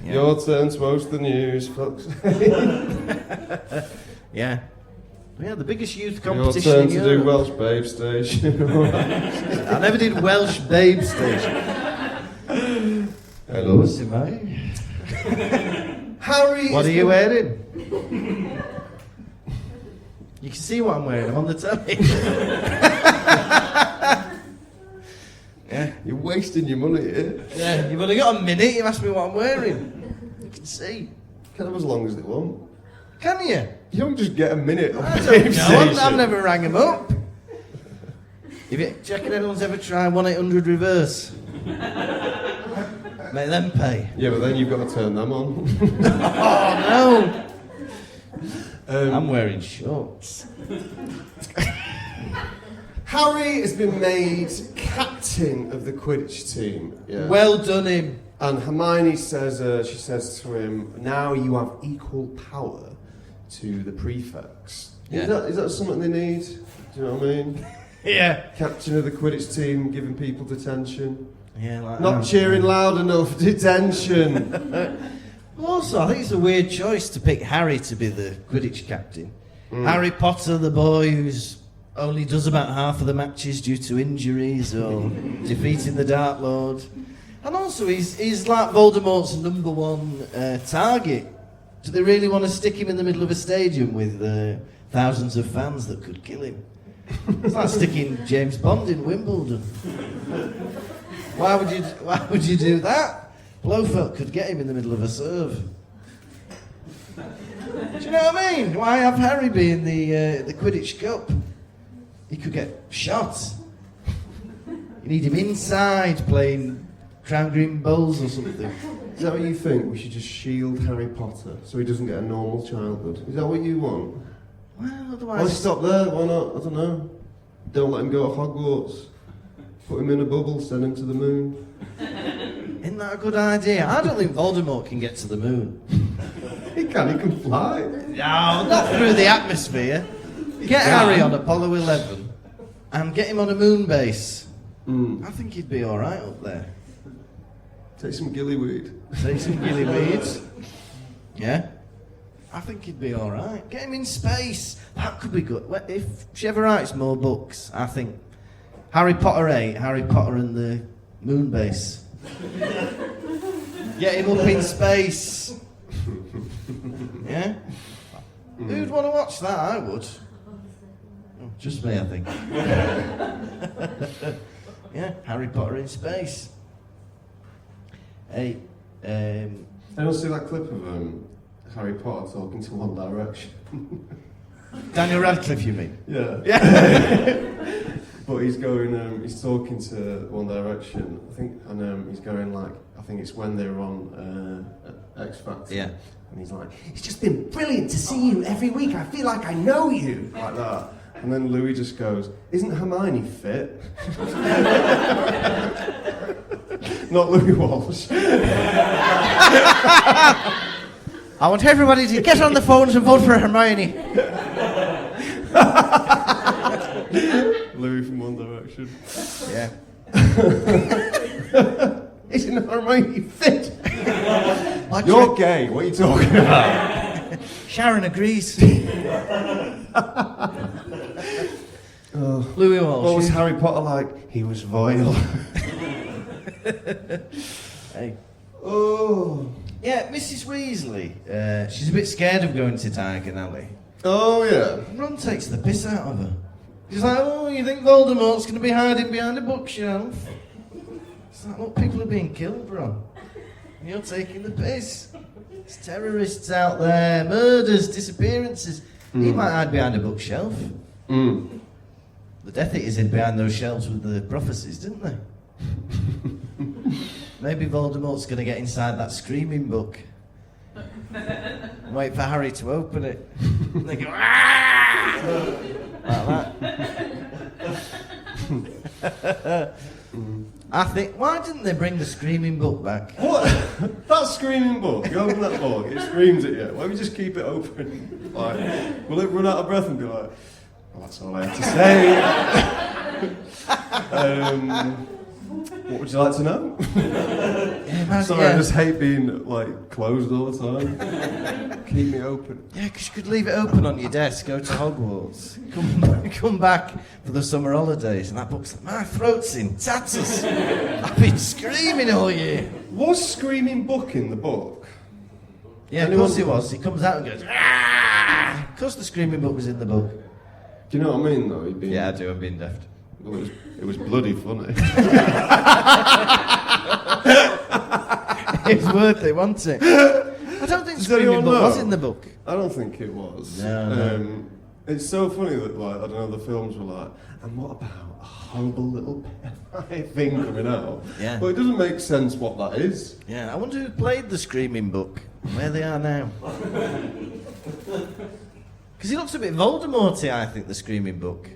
Yeah. Your turn to host the news, folks. Yeah. Yeah, the biggest youth Your competition turn in to Europe. do Welsh Babe Station. I never did Welsh Babe Station. Hello. Simone. Harry. What are you wearing? You can see what I'm wearing. I'm on the telly. Yeah. You're wasting your money here. Yeah, you've only got a minute. You've asked me what I'm wearing. You can see. Can have as long as they want. Can you? You don't just get a minute on I the don't Babe know. Station. I've never rang them up. If you checking anyone's ever tried 1-800 reverse, make them pay. Yeah, but then you've got to turn them on. Oh no! I'm wearing shorts. Harry has been made captain of the Quidditch team. Yeah. Well done him. And Hermione says, she says to him, now you have equal power to the prefects. Yeah. Is that something they need? Do you know what I mean? Yeah. Captain of the Quidditch team, giving people detention. Yeah, like Not cheering loud enough, detention. Also, I think it's a weird choice to pick Harry to be the Quidditch captain. Harry Potter, the boy who's only does about half of the matches due to injuries or defeating the Dark Lord. And also, he's like Voldemort's number one target. Do they really want to stick him in the middle of a stadium with thousands of fans that could kill him? It's like sticking James Bond in Wimbledon. Why would you do that? Blofeld could get him in the middle of a serve. Do you know what I mean? Why have Harry be in the Quidditch Cup? He could get shot. You need him inside playing Crown Green Bowls or something. Is that what you think? We should just shield Harry Potter so he doesn't get a normal childhood? Is that what you want? Well, Why otherwise... stop there? Why not? I don't know. Don't let him go to Hogwarts. Put him in a bubble, send him to the moon. Isn't that a good idea? I don't think Voldemort can get to the moon. He can fly. No, not through the atmosphere. Get Harry on Apollo 11 and get him on a moon base. I think he'd be alright up there. Take some gillyweed. Take some gillyweeds. Yeah. I think he'd be alright. Get him in space. That could be good. If she ever writes more books, I think Harry Potter 8, Harry Potter and the moon base. Get him up in space. Yeah? Who'd want to watch that? I would. Oh, just me, I think. Yeah, Harry Potter in space. Hey, Anyone see that clip of Harry Potter talking to One Direction? Daniel Radcliffe, you mean? Yeah. Yeah. But he's going, he's talking to One Direction, I think, and he's going like, I think it's when they were on X Factor. Yeah. And he's like, it's just been brilliant to see you every week. I feel like I know you. Like that. And then Louis just goes, isn't Hermione fit? Not Louis Walsh. I want everybody to get on the phones and vote for Hermione. Louis from One Direction. Yeah. Isn't Hermione fit? Like You're gay. What are you talking about? Sharon agrees. Louis Walsh. What was Harry Potter like? He was vile. Hey. Oh. Yeah, Mrs. Weasley. She's a bit scared of going to Diagon Alley. Oh, yeah. Ron takes the piss out of her. She's like, oh, you think Voldemort's going to be hiding behind a bookshelf? It's like, look, people are being killed, Ron. And you're taking the piss. There's terrorists out there, murders, disappearances. He might hide behind a bookshelf. The Death Eaters hid behind those shelves with the prophecies, didn't they? Maybe Voldemort's going to get inside that screaming book. And wait for Harry to open it. And they go, ah! Like that. I think, why didn't they bring the screaming book back? What? That screaming book, you open that book, it screams at you. Why don't we just keep it open? Like, will it run out of breath and be like, well, that's all I have to say. What would you like to know? Yeah, Sorry, I just hate being like closed all the time. Keep me open. Yeah, because you could leave it open on your desk, go to Hogwarts, come back for the summer holidays, and that book's like, my throat's in tatters. I've been screaming all year. Was Screaming Book in the book? Yeah, of course he was. He comes out and goes, ah! Of course the screaming book was in the book. Do you know what I mean, though? He'd been, Yeah, I do, I've been daft. Well, it was bloody funny. It's worth it, wasn't it? I don't think Does Screaming anyone Book know? was in the book. I don't think it was. No. It's so funny that, like, I don't know, the films were like, and what about a horrible little pet thing coming out? Yeah. But it doesn't make sense what that is. Yeah, I wonder who played the Screaming Book, where they are now. Because he looks a bit Voldemort-y, I think, the Screaming Book.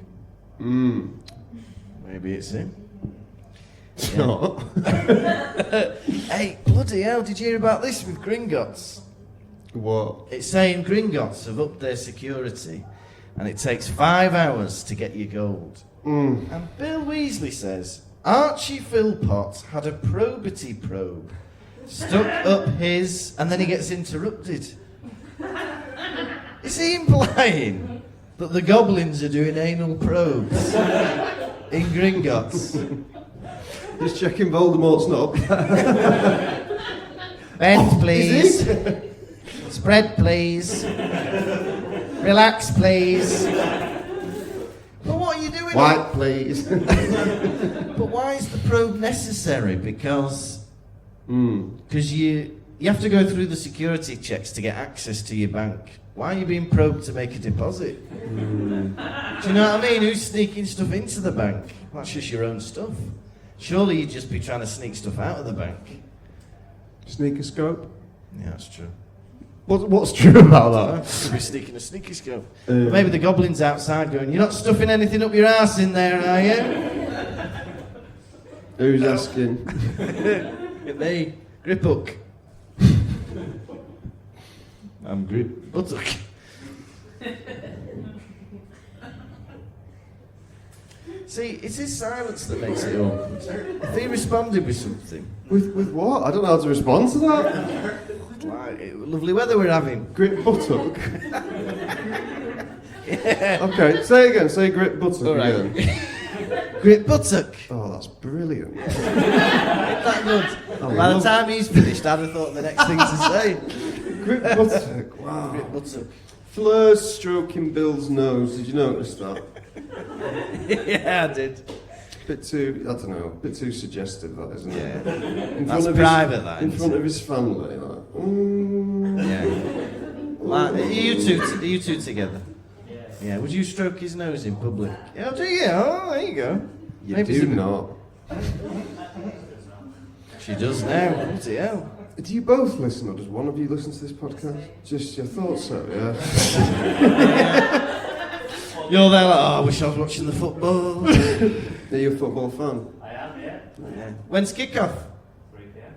Maybe it's him. It's not. Hey, bloody hell, did you hear about this with Gringotts? What? It's saying Gringotts have upped their security and it takes 5 hours to get your gold. And Bill Weasley says Archie Philpott had a probity probe stuck up his, and then he gets interrupted. Is he implying that the goblins are doing anal probes in Gringotts? Just checking Voldemort's not. Bend, please. Is he? Spread, please. Relax, please. But what are you doing? White, please. But why is the probe necessary? Because you have to go through the security checks to get access to your bank. Why are you being probed to make a deposit? Do you know what I mean? Who's sneaking stuff into the bank? That's just your own stuff. Surely you'd just be trying to sneak stuff out of the bank. Sneaker scope? Yeah, that's true. What's true about that? Could be sneaking a sneaky scope. But maybe the goblin's outside going, "You're not stuffing anything up your ass in there, are you?" Who's asking? Me, Grip Hook. I'm Grip Buttock. See, it's his silence that makes it awkward. If he responded with something, With what? I don't know how to respond to that. like, lovely weather we're having. Grip buttock. Okay, say it again. Say grip buttock All right. again. Grip Buttock. Oh, that's brilliant. Isn't that good? By the time he's finished, I'd have thought the next thing to say. Grip buttock. Wow. Grip Buttock. Fleur's stroking Bill's nose. Did you notice that? Yeah, I did. Bit too, I don't know, bit too suggestive, that, isn't it? Yeah. In That's front of private, that, In isn't front it? of his family, like. Yeah. Like, are you two together? Yeah. Would you stroke his nose in public? Yeah, do you? Oh, there you go. You Maybe do it's a- not. She does now. Bloody hell. Do you both listen, or does one of you listen to this podcast? Just your thoughts, so yeah. You're there like, oh, I wish I was watching the football. Are you a football fan? I am, yeah. Yeah. When's kickoff? 3 p.m.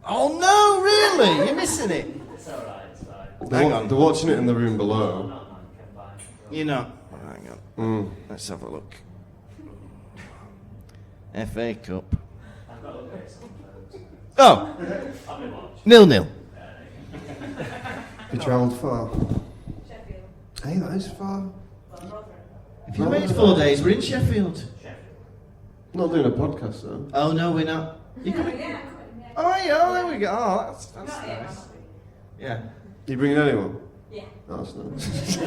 Oh no, really? You're missing it. It's alright, it's fine. Hang on. They're watching it in the room No, below. no, man, come by. You're not. Oh, hang on. Let's have a look. FA Cup. I've got to look at it sometimes. Oh, I've been watching. 0-0. Have you travelled far? Sheffield. Hey, that is far. If you made 4 days, we're in Sheffield. Not doing a podcast, though. Oh no, we're not. You coming? Yeah, I'm coming, yeah. Oh yeah, there we go. Oh, that's Not yet, nice. last week. Yeah. You bringing anyone? Yeah. Oh, that's nice.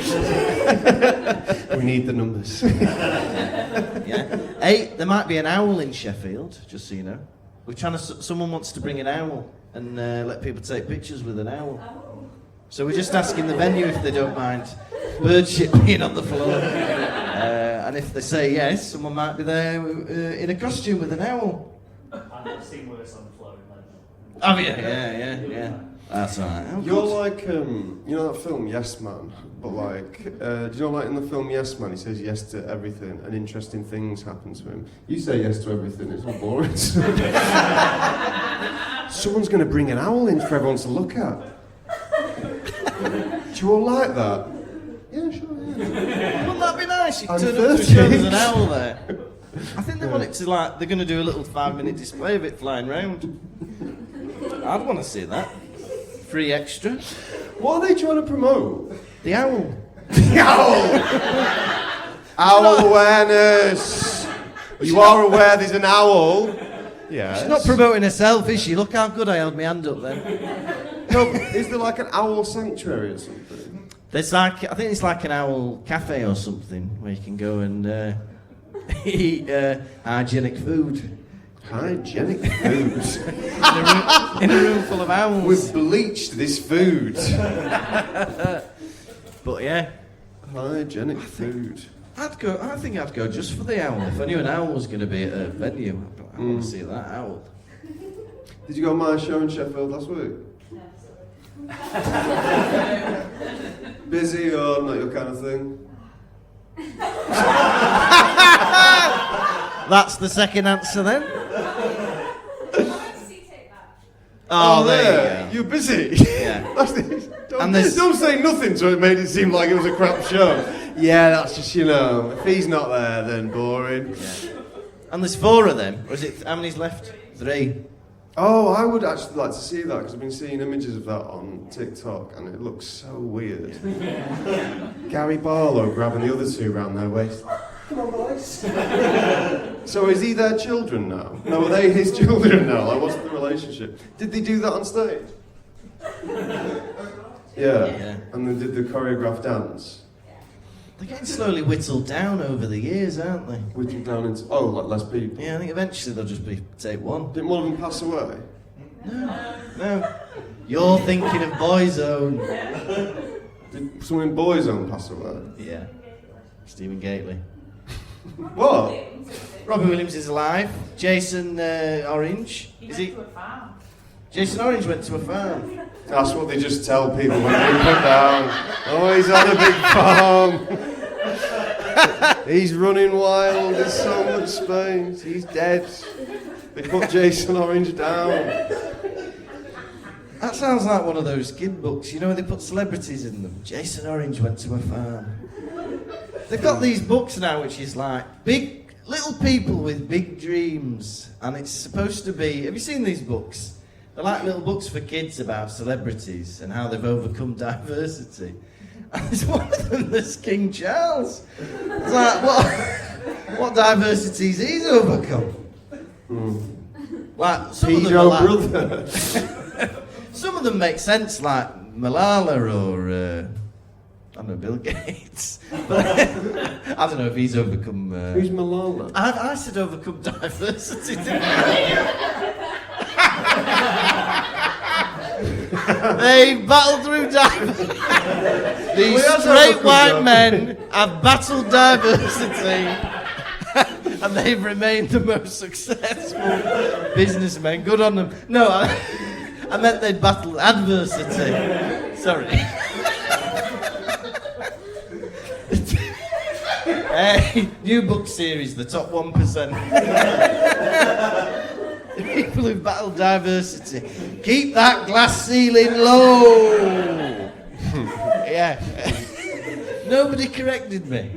We need the numbers. Yeah. Hey, there might be an owl in Sheffield, just so you know. We're trying to. Someone wants to bring an owl and let people take pictures with an owl. Oh. So we're just asking the venue if they don't mind bird shit being on the floor. And if they say yes, someone might be there in a costume with an owl. I've seen worse on the floor in London. Oh yeah. That's alright. Oh, You're good. like, you know that film Yes Man? But like, do you know like in the film Yes Man, he says yes to everything and interesting things happen to him. You say yes to everything, it's all boring. Someone's going to bring an owl in for everyone to look at. Do you all like that? Yeah, sure, yeah. Wouldn't that be nice? You I'm turn up to a 30. show, there's an owl there. I think they want it to like, they're going to do a little 5-minute display of it flying round. I'd want to see that. Free extra. What are they trying to promote? The owl. The owl! Owl awareness! You are aware there's an owl? Yeah. She's not promoting herself, is she? Look how good I held my hand up then. No, is there like an owl sanctuary or something? There's like, I think it's like an owl cafe or something where you can go and eat hygienic food. Hygienic food. In a room full of owls. We've bleached this food. But yeah, Hygienic food. I think I'd go just for the owl. If I knew an owl was going to be at a venue, I want to see that owl. Did you go on my show in Sheffield last week? Busy or not your kind of thing? That's the second answer then. Take that. Oh, there you You're busy. Yeah. That's And there's- don't say nothing so it made it seem like it was a crap show. Yeah, that's just, if he's not there, then boring. go. And there's 4 of them. Or is it, how many's left? 3. Oh, I would actually like to see that because I've been seeing images of that on TikTok and it looks so weird. Gary Barlow grabbing the other 2 round their waist. Come on, boys. So is he their children now? No, are they his children now? Like, what's the relationship? Did they do that on stage? Yeah. And they did the choreographed dance. They're getting slowly whittled down over the years, aren't they? Whittled down into like less people. Yeah, I think eventually they'll just be take 1. Didn't one of them pass away? No. You're thinking of Boyzone. Did someone in Boyzone pass away? Yeah. Stephen Gately. What? Robin Williams is alive. Jason Orange. He Is went he? to a farm. Jason Orange went to a farm. That's what they just tell people when they put down. Oh, he's on a big farm. He's running wild. There's so much space. He's dead. They put Jason Orange down. That sounds like one of those kid books, where they put celebrities in them. Jason Orange went to a farm. They've got these books now which is like big little people with big dreams, and it's supposed to be, have you seen these books? They're like little books for kids about celebrities and how they've overcome diversity. And there's one of them that's King Charles. It's like, what diversities he's overcome? Like, some of them are like, brother. some of them make sense, like Malala or I don't know, Bill Gates. But I don't know if he's overcome. Who's Malala? I said overcome diversity. Didn't I? They battled through diversity. These straight white men have battled diversity. And they've remained the most successful businessmen. Good on them. No, I meant they'd battled adversity. Sorry. Hey, new book series, the top 1%. People who've battled diversity. Keep that glass ceiling low. Yeah. Nobody corrected me.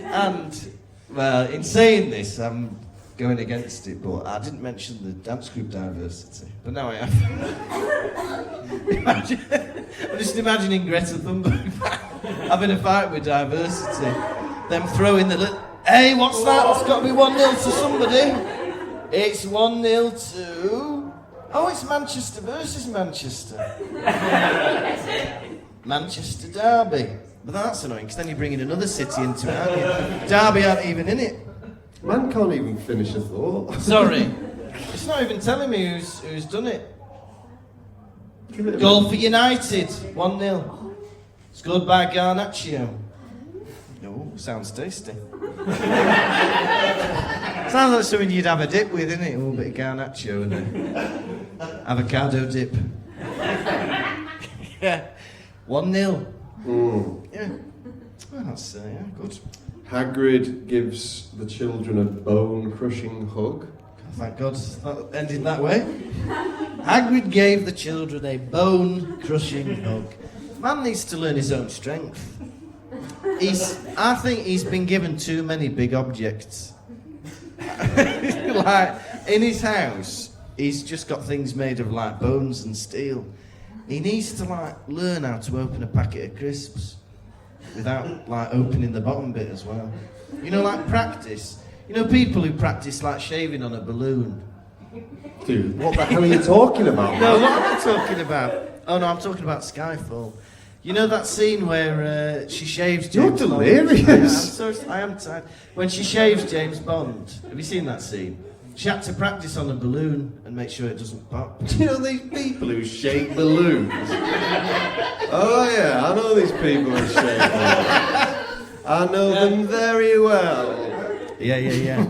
And, well, in saying this, I'm going against it, but I didn't mention the dance group diversity. But now I have. I'm just imagining Greta Thunberg having a fight with diversity. Them throwing the little... Hey, what's that? It's got to be 1-0 to somebody. It's 1-0 to... Oh, it's Manchester versus Manchester. Manchester Derby. But that's annoying, because then you're bringing another city into it, aren't you? Derby aren't even in it. Man can't even finish a thought. Sorry. It's not even telling me who's done it. Goal for United, 1-0. Scored by Garnacho. Oh, sounds tasty. Sounds like something you'd have a dip with, innit? A little bit of Garnacho and avocado dip. Yeah. 1-0. Yeah. Well, that's good. Hagrid gives the children a bone-crushing hug. Thank God that ended that way. Hagrid gave the children a bone-crushing hug. Man needs to learn his own strength. I think he's been given too many big objects. Like, in his house, he's just got things made of, like, bones and steel. He needs to, like, learn how to open a packet of crisps without, like, opening the bottom bit as well. Like, practice. People who practice, like, shaving on a balloon. Dude, what the hell are you talking about? No, what am I talking about? Oh, no, I'm talking about Skyfall. You know that scene where she shaves James Bond? You're delirious. I am tired. When she shaves James Bond. Have you seen that scene? She had to practice on a balloon and make sure it doesn't pop. Do you know these people who shake balloons? Oh yeah, I know these people who shake balloons. I know them very well. Yeah.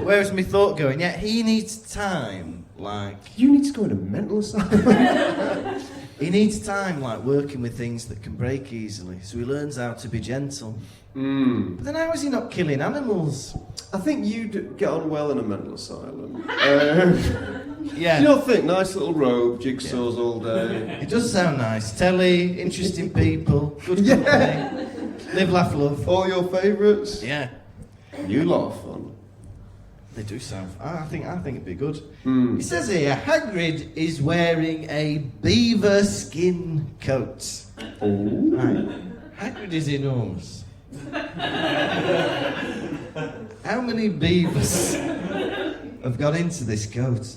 Where's my thought going? Yeah, he needs time. Like, You need to go in a mental asylum. He needs time, like working with things that can break easily, so he learns how to be gentle. But then how is he not killing animals? I think you'd get on well in a mental asylum. Yeah. You don't think? Nice little robe, jigsaws all day. It does sound nice. Telly, interesting people, good company. Live, laugh, love. All your favourites? Yeah. You lot are fun. They do sound. I think it'd be good. It says here, Hagrid is wearing a beaver skin coat. Oh. Right. Hagrid is enormous. How many beavers have got into this coat?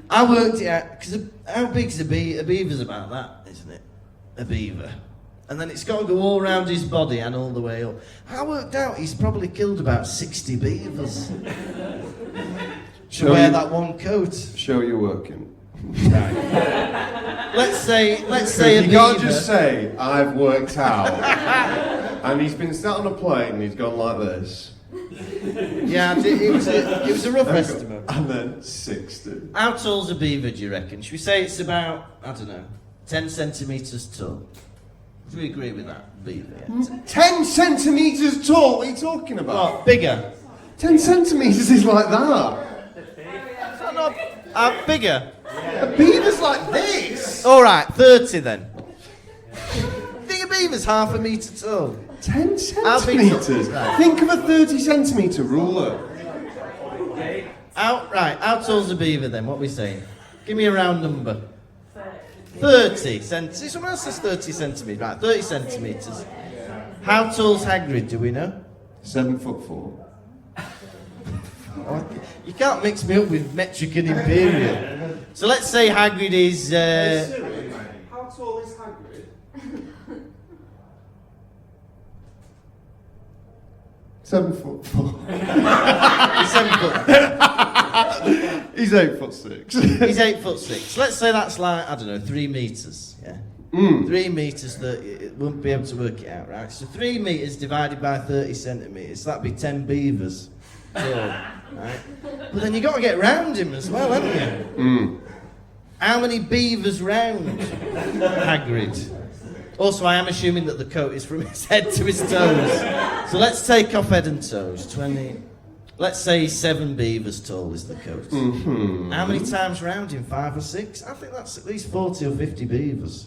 I worked it out because how big's a beaver? A beaver's about that, isn't it? A beaver. And then it's got to go all around his body and all the way up. I worked out he's probably killed about 60 beavers. To wear that one coat. Show you're working. Right. Let's say a You beaver. can't just say, I've worked out. And he's been sat on a plane and he's gone like this. Yeah, it was a rough estimate. And then 60. How tall's a beaver, do you reckon? Should we say it's about, I don't know, 10 centimetres tall? Do we agree with that, beaver? Yeah. 10 centimetres tall? What are you talking about? What, bigger? 10 centimetres is like that. Bigger? A beaver's like this. All right, 30 then. Think a beaver's half a metre tall. 10 How big- centimetres? Right. Think of a 30 centimetre ruler. How tall's a beaver then? What are we saying? Give me a round number. 30 centimetres. Someone else says 30 centimetres. Right, 30 centimetres. How tall's Hagrid, do we know? 7'4". You can't mix me up with metric and imperial. So let's say Hagrid is... How tall is Hagrid? 7'4". He's 7 foot. He's 8'6". He's 8'6". Let's say that's like, I don't know, 3 metres. Yeah. 3 metres, it won't be able to work it out, right? So 3 metres divided by 30 centimetres, that'd be 10 beavers. Right? But then you got to get round him as well, haven't you? How many beavers round Hagrid? Also, I am assuming that the coat is from his head to his toes. So let's take off head and toes. 20. Let's say 7 beavers tall is the coat. How many times round him? 5 or 6? I think that's at least 40 or 50 beavers.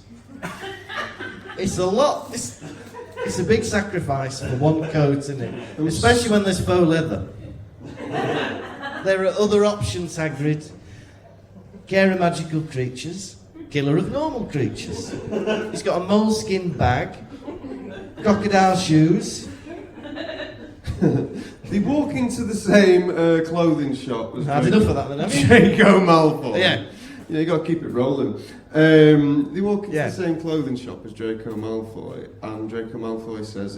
It's a lot. It's a big sacrifice for one coat, isn't it? Especially when there's faux leather. There are other options, Hagrid. Care of magical creatures, killer of normal creatures. He's got a moleskin bag, crocodile shoes. They walk into the same clothing shop as Had enough of that then, haven't you? Draco Malfoy. Yeah. Yeah, you got to keep it rolling. They walk into Yeah. the same clothing shop as Draco Malfoy, and Draco Malfoy says,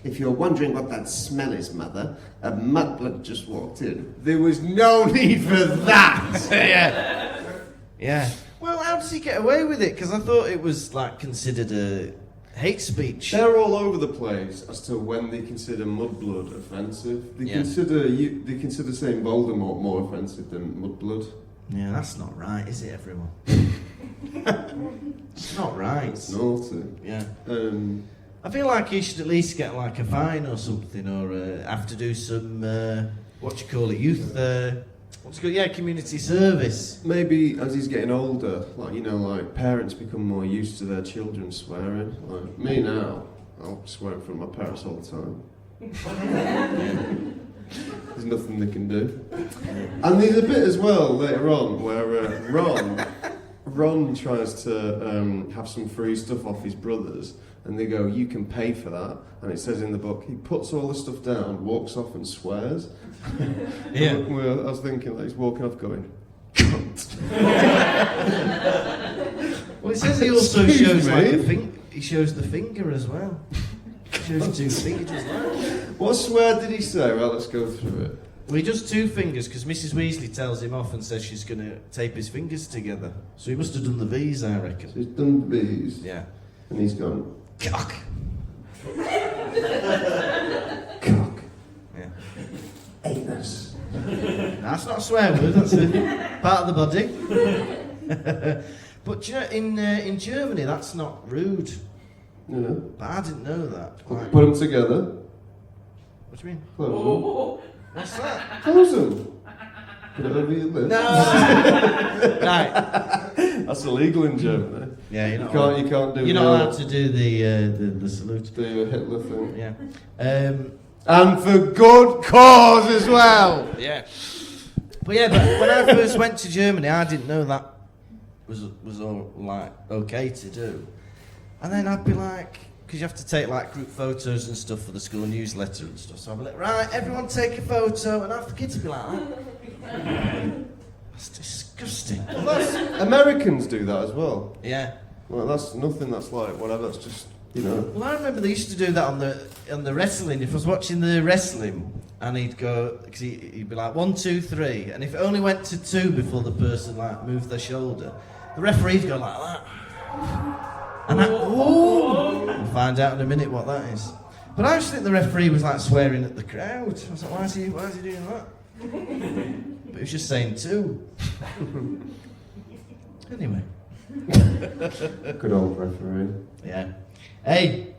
if you're wondering what that smell is, Mother, a mudblood just walked in. There was no need for that! Yeah. Well, how does he get away with it? Because I thought it was like considered a hate speech. They're all over the place as to when they consider mudblood offensive. They consider saying Voldemort more offensive than mudblood. Yeah, that's not right, is it, everyone? It's not right. It's naughty. Yeah. I I feel like he should at least get like a fine or something, or have to do some what do you call it, youth. What's it called? Yeah, community service. Maybe as he's getting older, like parents become more used to their children swearing. Like me now, I'll swear in front of my parents all the time. There's nothing they can do. And there's a bit as well later on where Ron tries to have some free stuff off his brothers, and they go, "You can pay for that." And it says in the book, he puts all the stuff down, walks off, and swears. Yeah. Well, I was thinking, like, he's walking off, going, "Cunt." Well, it says he also Excuse shows me? like a finger. He shows the finger as well. He shows 2 fingers as well. What swear did he say? Right, let's go through it. Well, he does 2 fingers because Mrs. Weasley tells him off and says she's going to tape his fingers together. So he must have done the V's, I reckon. So he's done the bees, Yeah. and he's gone, Cock. cock, Yeah. anus. That's not a swear word, that's a part of the body. But do you know, in Germany, that's not rude. Yeah. But I didn't know that. Like, Put them together. what do you mean? Close What's that? them. Close them. Put it over your lips. No. Right. That's illegal in Germany. Yeah, You can't do You're not allowed to do the salute. the Hitler thing. Yeah. And for good cause as well. Yeah. But when I first went to Germany, I didn't know that was all like okay to do. And then I'd be like, because you have to take like group photos and stuff for the school newsletter and stuff. So I'd be like, right, everyone take a photo, and half the kids would be like, that's disgusting. Well, Americans do that as well. Yeah. Well, that's nothing. That's like whatever. That's just Well, I remember they used to do that on the wrestling. If I was watching the wrestling, and he'd go, because he'd be like 1, 2, 3, and if it only went to 2 before the person like moved their shoulder, the referee'd go like that. And we'll find out in a minute what that is. But I just think the referee was like swearing at the crowd. I was like, why is he doing that? But he was just saying 2. Anyway. good old referee. Yeah. Hey,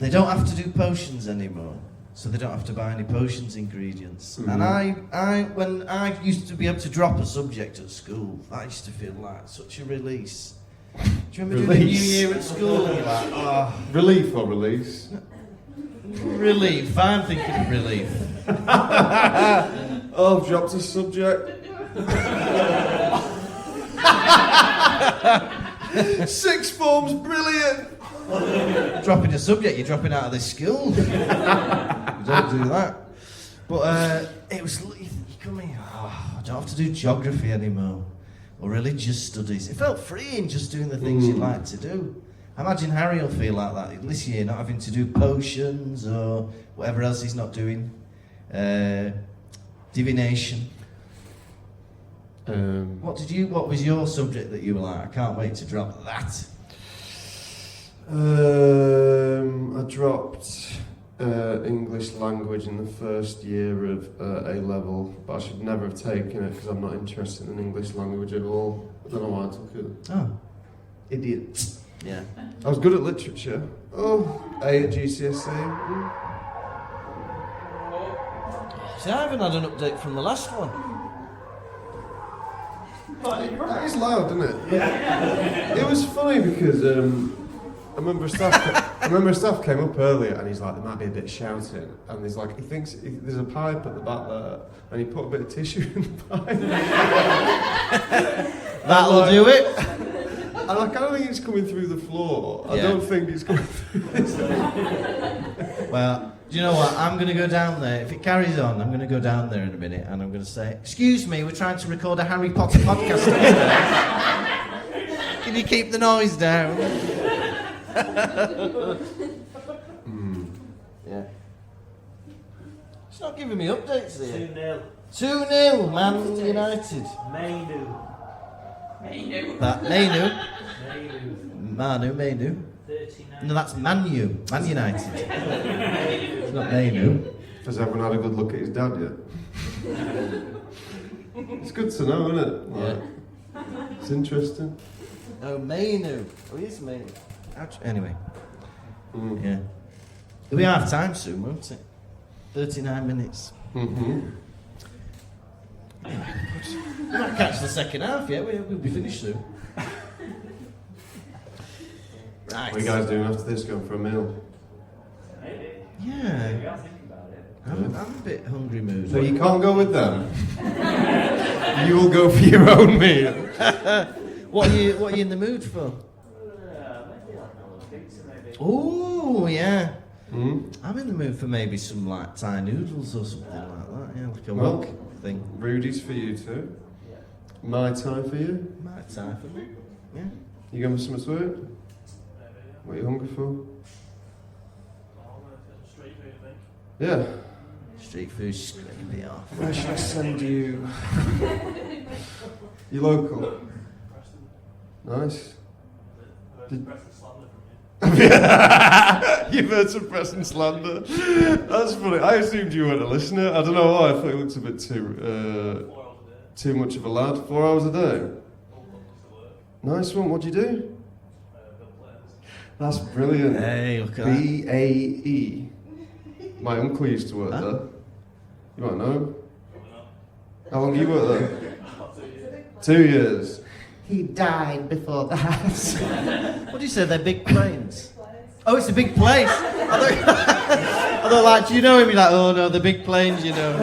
they don't have to do potions anymore, so they don't have to buy any potions ingredients. Mm. And when I used to be able to drop a subject at school, that used to feel like such a release. Do you remember doing the New Year at school? And you're like, oh, Relief or release? relief. I'm thinking of relief. Oh, I've dropped a subject. 6th form's brilliant. Dropping a subject, you're dropping out of this school. You don't do that. But it was, you come in, I don't have to do geography anymore, or religious studies. It felt freeing just doing the things you like to do. I imagine Harry will feel like that this year, not having to do potions or whatever else he's not doing. Divination. What was your subject that you were like, I can't wait to drop that? I dropped English language in the first year of A level, but I should never have taken it because I'm not interested in English language at all. I don't know why I took it. Oh, idiot. Yeah. I was good at literature. Oh, A at GCSE. See, I haven't had an update from the last one. That is loud, isn't it? Yeah. It was funny because I remember a staff came up earlier and he's like, there might be a bit of shouting, and he's like, he thinks there's a pipe at the back there, and he put a bit of tissue in the pipe. That'll do it. And I kind of think it's coming through the floor. I Yeah. don't think it's coming through this. Well, do you know what? I'm going to go down there. If it carries on, I'm going to go down there in a minute and I'm going to say, excuse me, we're trying to record a Harry Potter podcast upstairs. Can you keep the noise down? Yeah. It's not giving me updates here. 2-0. 2-0, Man United. Mainu. That Mainu. Mainu. 39. 39. No, that's Manu. Man United. It's not Mainu. Has everyone had a good look at his dad yet? It's good to know, isn't it? Like, it's interesting. Oh, Mainu. Oh, he is Mainu. Ouch. Anyway. Mm. Yeah. It'll be half time soon, won't it? 39 minutes. Mm-hmm. We might catch the second half, yeah? We'll be finished soon. Right. What are you guys doing after this? Going for a meal? Maybe. Yeah. Maybe I'll think about it. I'm a bit hungry mood. So you can't go with them? You will go for your own meal. What are you in the mood for? Maybe like a little pizza, maybe. Oh, yeah. Mm? I'm in the mood for maybe some like Thai noodles or something like that. Yeah, like a Well, wok thing. Rudy's for you too. Yeah. My time for you. Might Thai for me. Yeah. You going for something sweet? Maybe, What are you hungry for? Street food, I think. Yeah. Street food scraping me off. Where should I send you? You local? Nice. Preston slander from you. You've heard some press and slander. That's funny. I assumed you weren't a listener. I don't know why. I thought you looked a bit 4 hours a day. too much of a lad. 4 hours a day. All comes to work. Nice one. What'd you do? Built planes. That's brilliant. Hey, look at that. BAE. My uncle used to work Huh? there. You might know him. Probably not. How long have you worked there? About 2 years. 2 years. He died before that. What do you say? They're big planes. Oh, it's a big place. I thought, like, do you know him? You're like, oh no, the big planes, you know.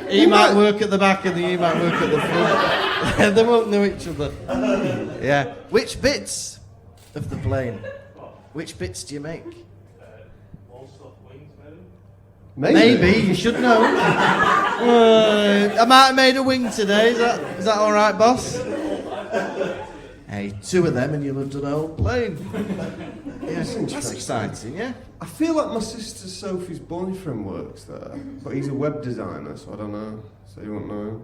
He might work at the back and he might work at the front. They won't know each other. Yeah. Which bits of the plane? Which bits do you make? All stuff, wings, maybe? Maybe, you should know. I might have made a wing today. Is that all right, boss? Hey, 2 of them and you'll have done a whole plane. Yeah, that's exciting, yeah? I feel like my sister Sophie's boyfriend works there, but he's a web designer, so I don't know. So you won't know.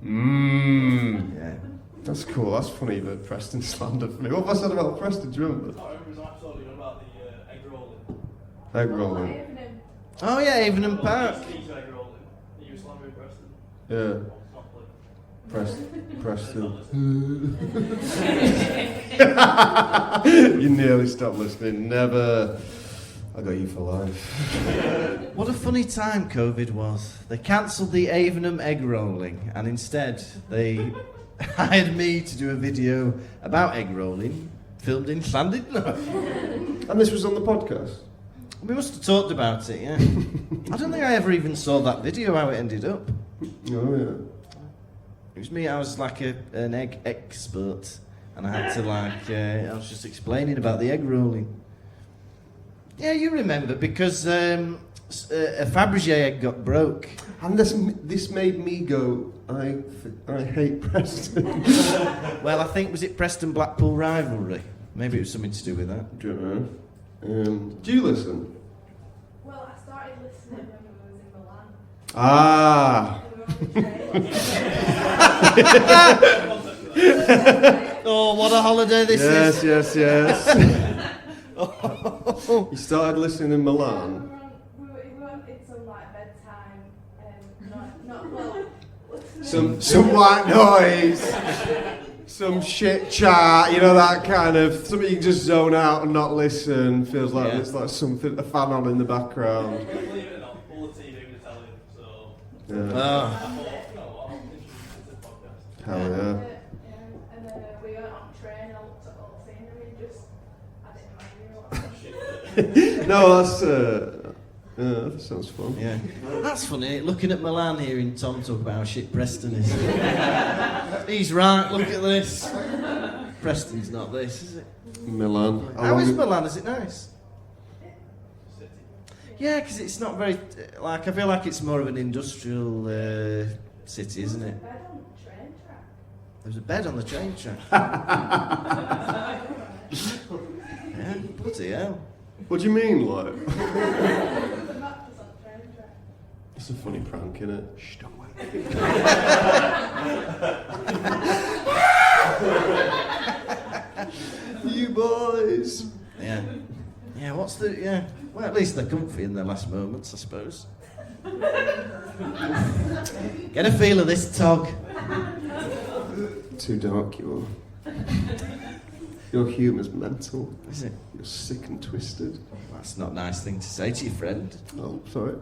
Yeah. That's cool. That's funny that Preston slandered for me. What have I said about Preston? Do you remember? I remember it was absolutely good about the egg rolling. Egg rolling. Oh yeah, Evening Park. Each egg rolling. You were slandering Preston. Yeah. Properly. Preston. You nearly stopped listening. Never. I got you for life. What a funny time COVID was. They cancelled the Avenham egg rolling and instead they hired me to do a video about egg rolling filmed in Llandudno. And this was on the podcast. We must have talked about it, yeah. I don't think I ever even saw that video, how it ended up. Oh yeah. It was me, I was like an egg expert and I had to I was just explaining about the egg rolling. Yeah, you remember, because a Fabergé egg got broke. And this made me go, I hate Preston. Well, I think, was it Preston-Blackpool rivalry? Maybe it was something to do with that. Do you know? Do you listen? Well, I started listening when we was in Milan. Ah. And we were on the train. Oh, what a holiday this is! Yes. You started listening in Milan. We were in some like bedtime, not well. Some white noise, some shit chat, you know, that kind of something you can just zone out and not listen. Feels like Yeah. it's like something, a fan on in the background. Believe it or not, all the TV was Italian, so Yeah. Oh, I thought, you know what, I'll introduce you to this podcast. Hell yeah. And then we went on a train and I looked at all the scenery and just, I didn't mind you. No, that sounds fun. yeah. That's funny, looking at Milan here in Tom talk about how shit Preston is. He's right, look at this. Preston's not this, is it? Milan. How is Milan? Is it nice? Yeah, because it's not very, I feel like it's more of an industrial city, isn't it? Bed on the train track. There's a bed on the train track. Yeah, bloody hell. What do you mean, like? The mattress on the train track. It's a funny prank, innit? Shh, don't wait. You boys. Yeah. Yeah, well, at least they're comfy in their last moments, I suppose. Get a feel of this tog. Too dark, you are. Your humour's mental. Is it? You're sick and twisted. That's not a nice thing to say to your friend. Oh, sorry.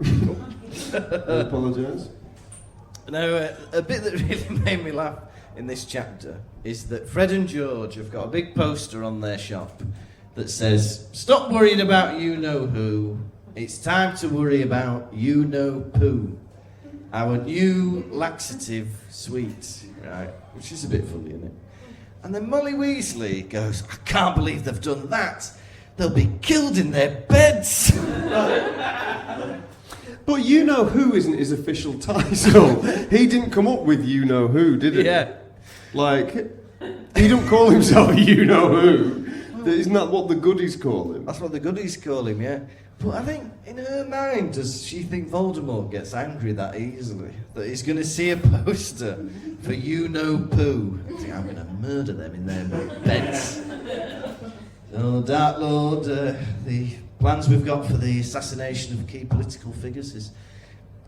I apologise. No, a bit that really made me laugh in this chapter is that Fred and George have got a big poster on their shop that says, "Stop worrying about you-know-who. It's time to worry about you-know-poo. Our new laxative sweet." Right, which is a bit funny, isn't it? And then Molly Weasley goes, "I can't believe they've done that. They'll be killed in their beds." But you know who isn't his official title. He didn't come up with you know who, did he? Yeah. Like, he don't call himself you know who. Isn't that what the goodies call him? That's what the goodies call him, yeah. But I think, in her mind, does she think Voldemort gets angry that easily? That he's going to see a poster for you-know-poo? I think I'm going to murder them in their beds. Oh, Dark Lord, the plans we've got for the assassination of key political figures is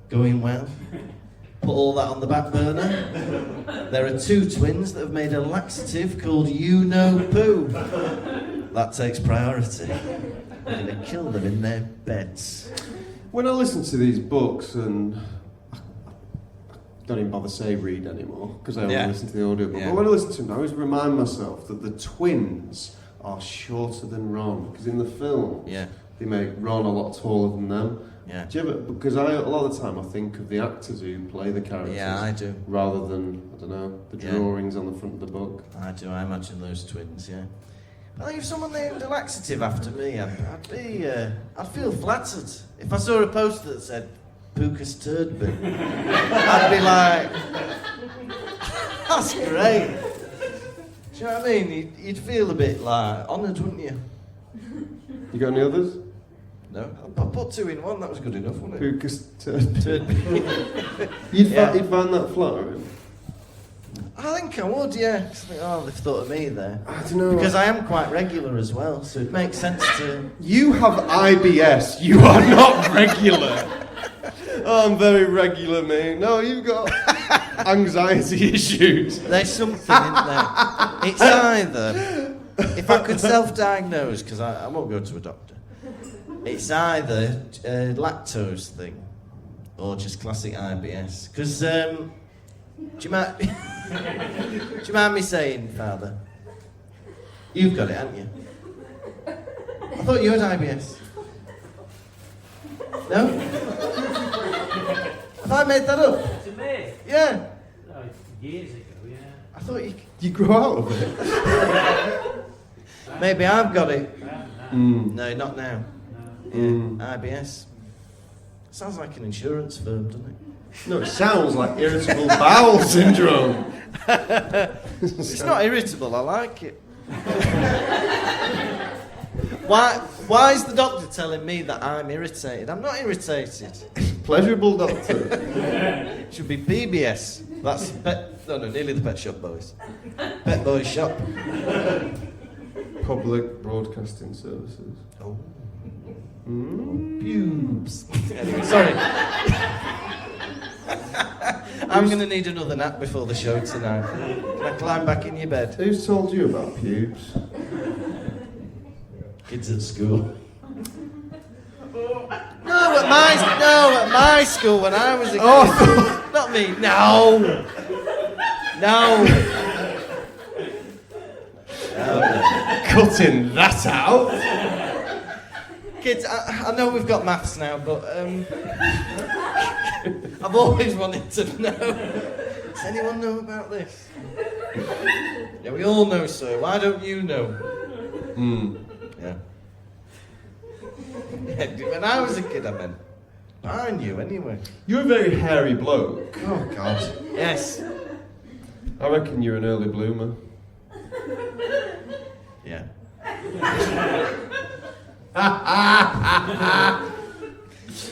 going well. Put all that on the back burner. There are 2 twins that have made a laxative called You Know Poo. That takes priority. I'm going to kill them in their beds. When I listen to these books, and I don't even bother say read anymore because I only listen to the audiobook. Yeah. But when I listen to them, I always remind myself that the twins are shorter than Ron, because in the film they make Ron a lot taller than them. Yeah. Do you ever? Because a lot of the time I think of the actors who play the characters. Yeah, I do. Rather than the drawings on the front of the book. I do. I imagine those twins. Yeah. I think if someone named a laxative after me, I'd feel flattered. If I saw a poster that said Pukas Turd Bin, I'd be like, that's great. Do you know what I mean? You'd feel a bit like honoured, wouldn't you? You got any others? No, I put 2 in 1. That was good enough, wasn't it? Pukas Turd. Turd Bin. You'd find that flattering? I think I would, yeah. They've thought of me there. I don't know. Because I am quite regular as well, so it makes sense to... You have IBS. You are not regular. Oh, I'm very regular, mate. No, you've got anxiety issues. There's something in there. It's either... If I could self-diagnose, because I won't go to a doctor, it's either a lactose thing or just classic IBS. Because... do you mind me saying, Father? You've got it, haven't you? I thought you had IBS. No? Have I made that up? To me? Yeah. Oh, years ago, yeah. I thought You grow out of it. maybe I've got it. I haven't No, not now. No. Yeah, IBS. Sounds like an insurance firm, doesn't it? No, it sounds like irritable bowel syndrome. It's not irritable, I like it. Why is the doctor telling me that I'm irritated? I'm not irritated. Pleasurable doctor. It should be PBS. That's nearly the Pet Shop Boys. Pet Boys Shop. Public Broadcasting Services. Oh. Pubes. Anyway, sorry. I'm going to need another nap before the show tonight. Can I climb back in your bed? Who's told you about pubes? Kids at school. No, at my school when I was a kid. Oh, not me. No. Cutting that out. Kids, I know we've got maths now, but I've always wanted to know. Does anyone know about this? Yeah, we all know, sir. Why don't you know? Yeah. When I was a kid, I knew anyway. You're a very hairy bloke. Oh, God. Yes. I reckon you're an early bloomer. Yeah.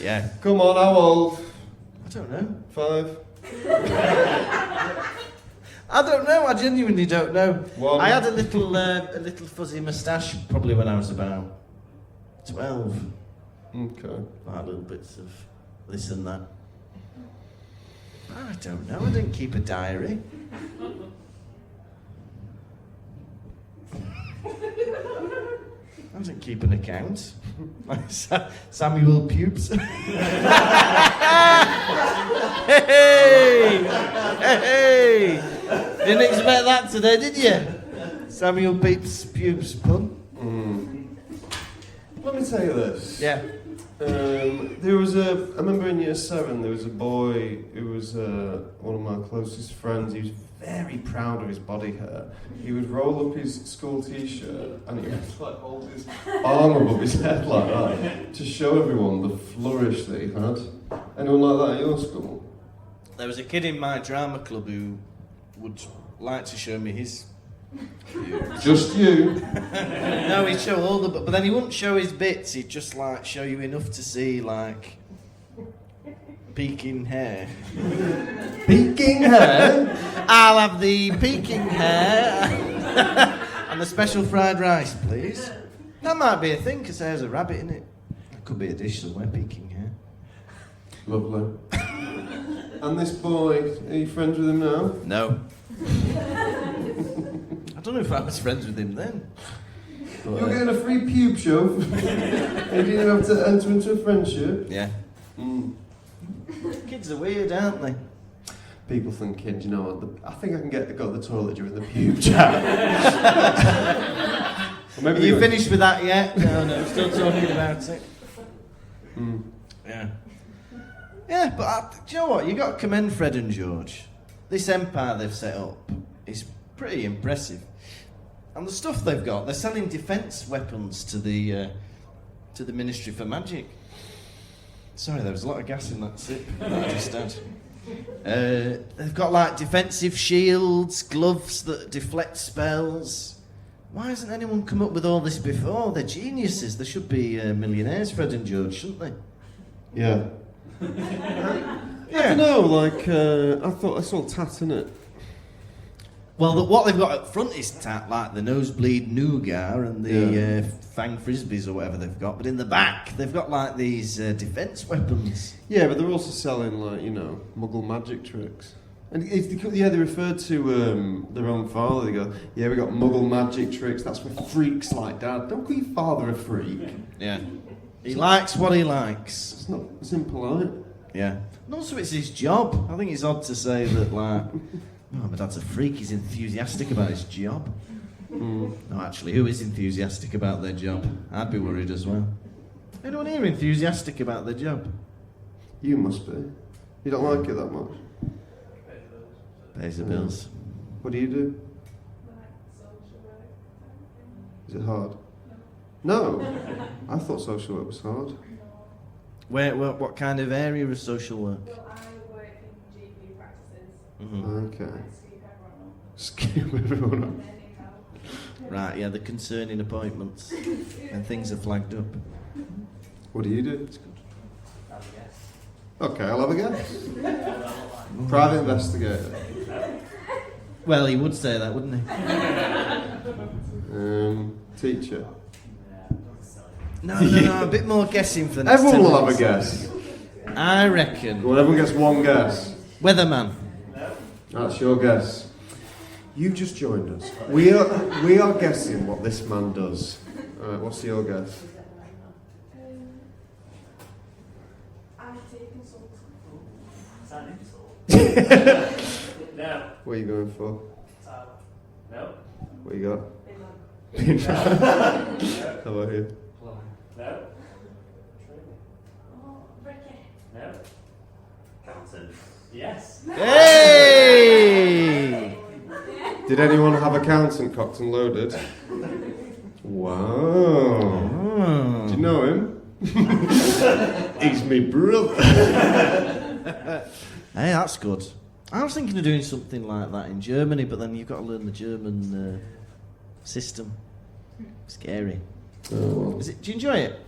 Yeah. Come on, how old? I don't know. 5? I don't know. I genuinely don't know. 1. I had a little fuzzy moustache probably when I was about 12. Okay. I had little bits of this and that. I don't know. I didn't keep a diary. I didn't keep an account. Samuel Pubes. Hey! Hey! Didn't expect that today, did you? Samuel Pubes pun. Let me tell you this. Yeah. I remember in year 7, there was a boy who was one of my closest friends. He was very proud of his body hair. He would roll up his school t-shirt and he would like hold his arm above his head like that to show everyone the flourish that he had. Anyone like that at your school? There was a kid in my drama club who would like to show me his. Just you? No, he'd show all the, but then he wouldn't show his bits. He'd just like show you enough to see like peeking hair. Peeking hair? I'll have the peeking hair and the special fried rice, please. That might be a thing because there's a rabbit in it. That could be a dish somewhere. Peeking hair. Lovely. And this boy, are you friends with him now? No. I don't know if I was friends with him then. But, You're getting a free pube shove. You didn't have to enter into a friendship. yeah. Mm. Kids are weird, aren't they? People thinking, you know what, I think I can go to the toilet during the pube chat. Or maybe Are they you go- finished with that yet? No, still talking about it. Mm. Yeah. Yeah, but do you know what? You got to commend Fred and George. This empire they've set up is pretty impressive. And the stuff they've got, they're selling defence weapons to the Ministry for Magic. Sorry, there was a lot of gas in that sip that I just had. They've got like defensive shields, gloves that deflect spells. Why hasn't anyone come up with all this before? They're geniuses. They should be millionaires, Fred and George, shouldn't they? Yeah. I don't know, like, I thought I saw tat in it. Well, what they've got up front is like the nosebleed nougat and the fang frisbees or whatever they've got. But in the back, they've got like these defence weapons. Yeah, but they're also selling, like, you know, muggle magic tricks. And they referred to their own father. They go, yeah, we got muggle magic tricks. That's for freaks like Dad. Don't call your father a freak. Yeah. He likes what he likes. It's impolite. Yeah. And also it's his job. I think it's odd to say that, like, oh, my dad's a freak. He's enthusiastic about his job. Mm. No, actually, who is enthusiastic about their job? I'd be worried as well. Anyone here enthusiastic about their job? You must be. You don't like it that much. Pays the bills. What do you do? Like social work. Is it hard? No. I thought social work was hard. What kind of area of social work? Well, I work in GP practices. Mm-hmm. Okay. I sweep everyone up. Skew everyone up. And then you help. Right, yeah, the concerning appointments and things are flagged up. What do you do? Have a guess. Okay, I'll have a guess. Private investigator. Well, he would say that, wouldn't he? Teacher. No, a bit more guessing for the next Everyone 10 will have a minutes. guess. I reckon. Well, everyone gets one guess. Weatherman. That's your guess. You've just joined us. We are guessing what this man does. Alright, what's your guess? IT consultant. Is that an insult? No. What are you going for? No. What you got? Big How about you? No. Oh, Ricky. No. Accountant. Yes. Hey! Did anyone have accountant cocked and loaded? Wow. Do you know him? He's me brother. Hey, that's good. I was thinking of doing something like that in Germany, but then you've got to learn the German system. Scary. Oh, well. Do you enjoy it?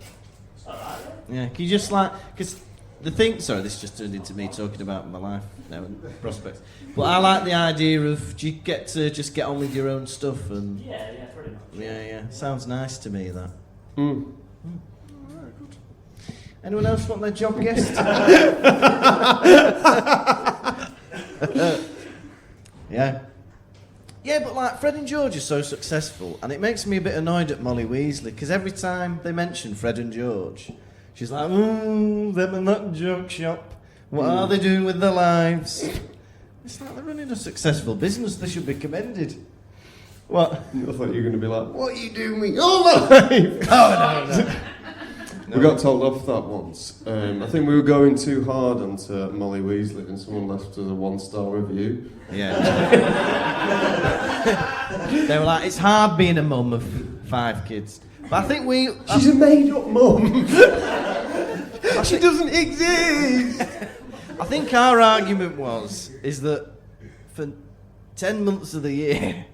It's alright. Yeah, can you just like, because the thing, sorry, this just turned into me talking about my life now and prospects. But I like the idea of, do you get to just get on with your own stuff and, Yeah, pretty much. yeah, sounds nice to me that. Mm. Alright, good. Anyone else want their job guessed? Yeah. Yeah, but like Fred and George are so successful, and it makes me a bit annoyed at Molly Weasley, because every time they mention Fred and George, she's like, them and that joke shop. What are they doing with their lives? It's like they're running a successful business. They should be commended. What? I thought you were going to be like, what are you doing with your life? Oh, no. We got told off that once. I think we were going too hard onto Molly Weasley and someone left us a 1-star review. Yeah. They were like, it's hard being a mum of 5 kids. But I think She's a made-up mum. She doesn't exist. I think our argument is that for 10 months of the year,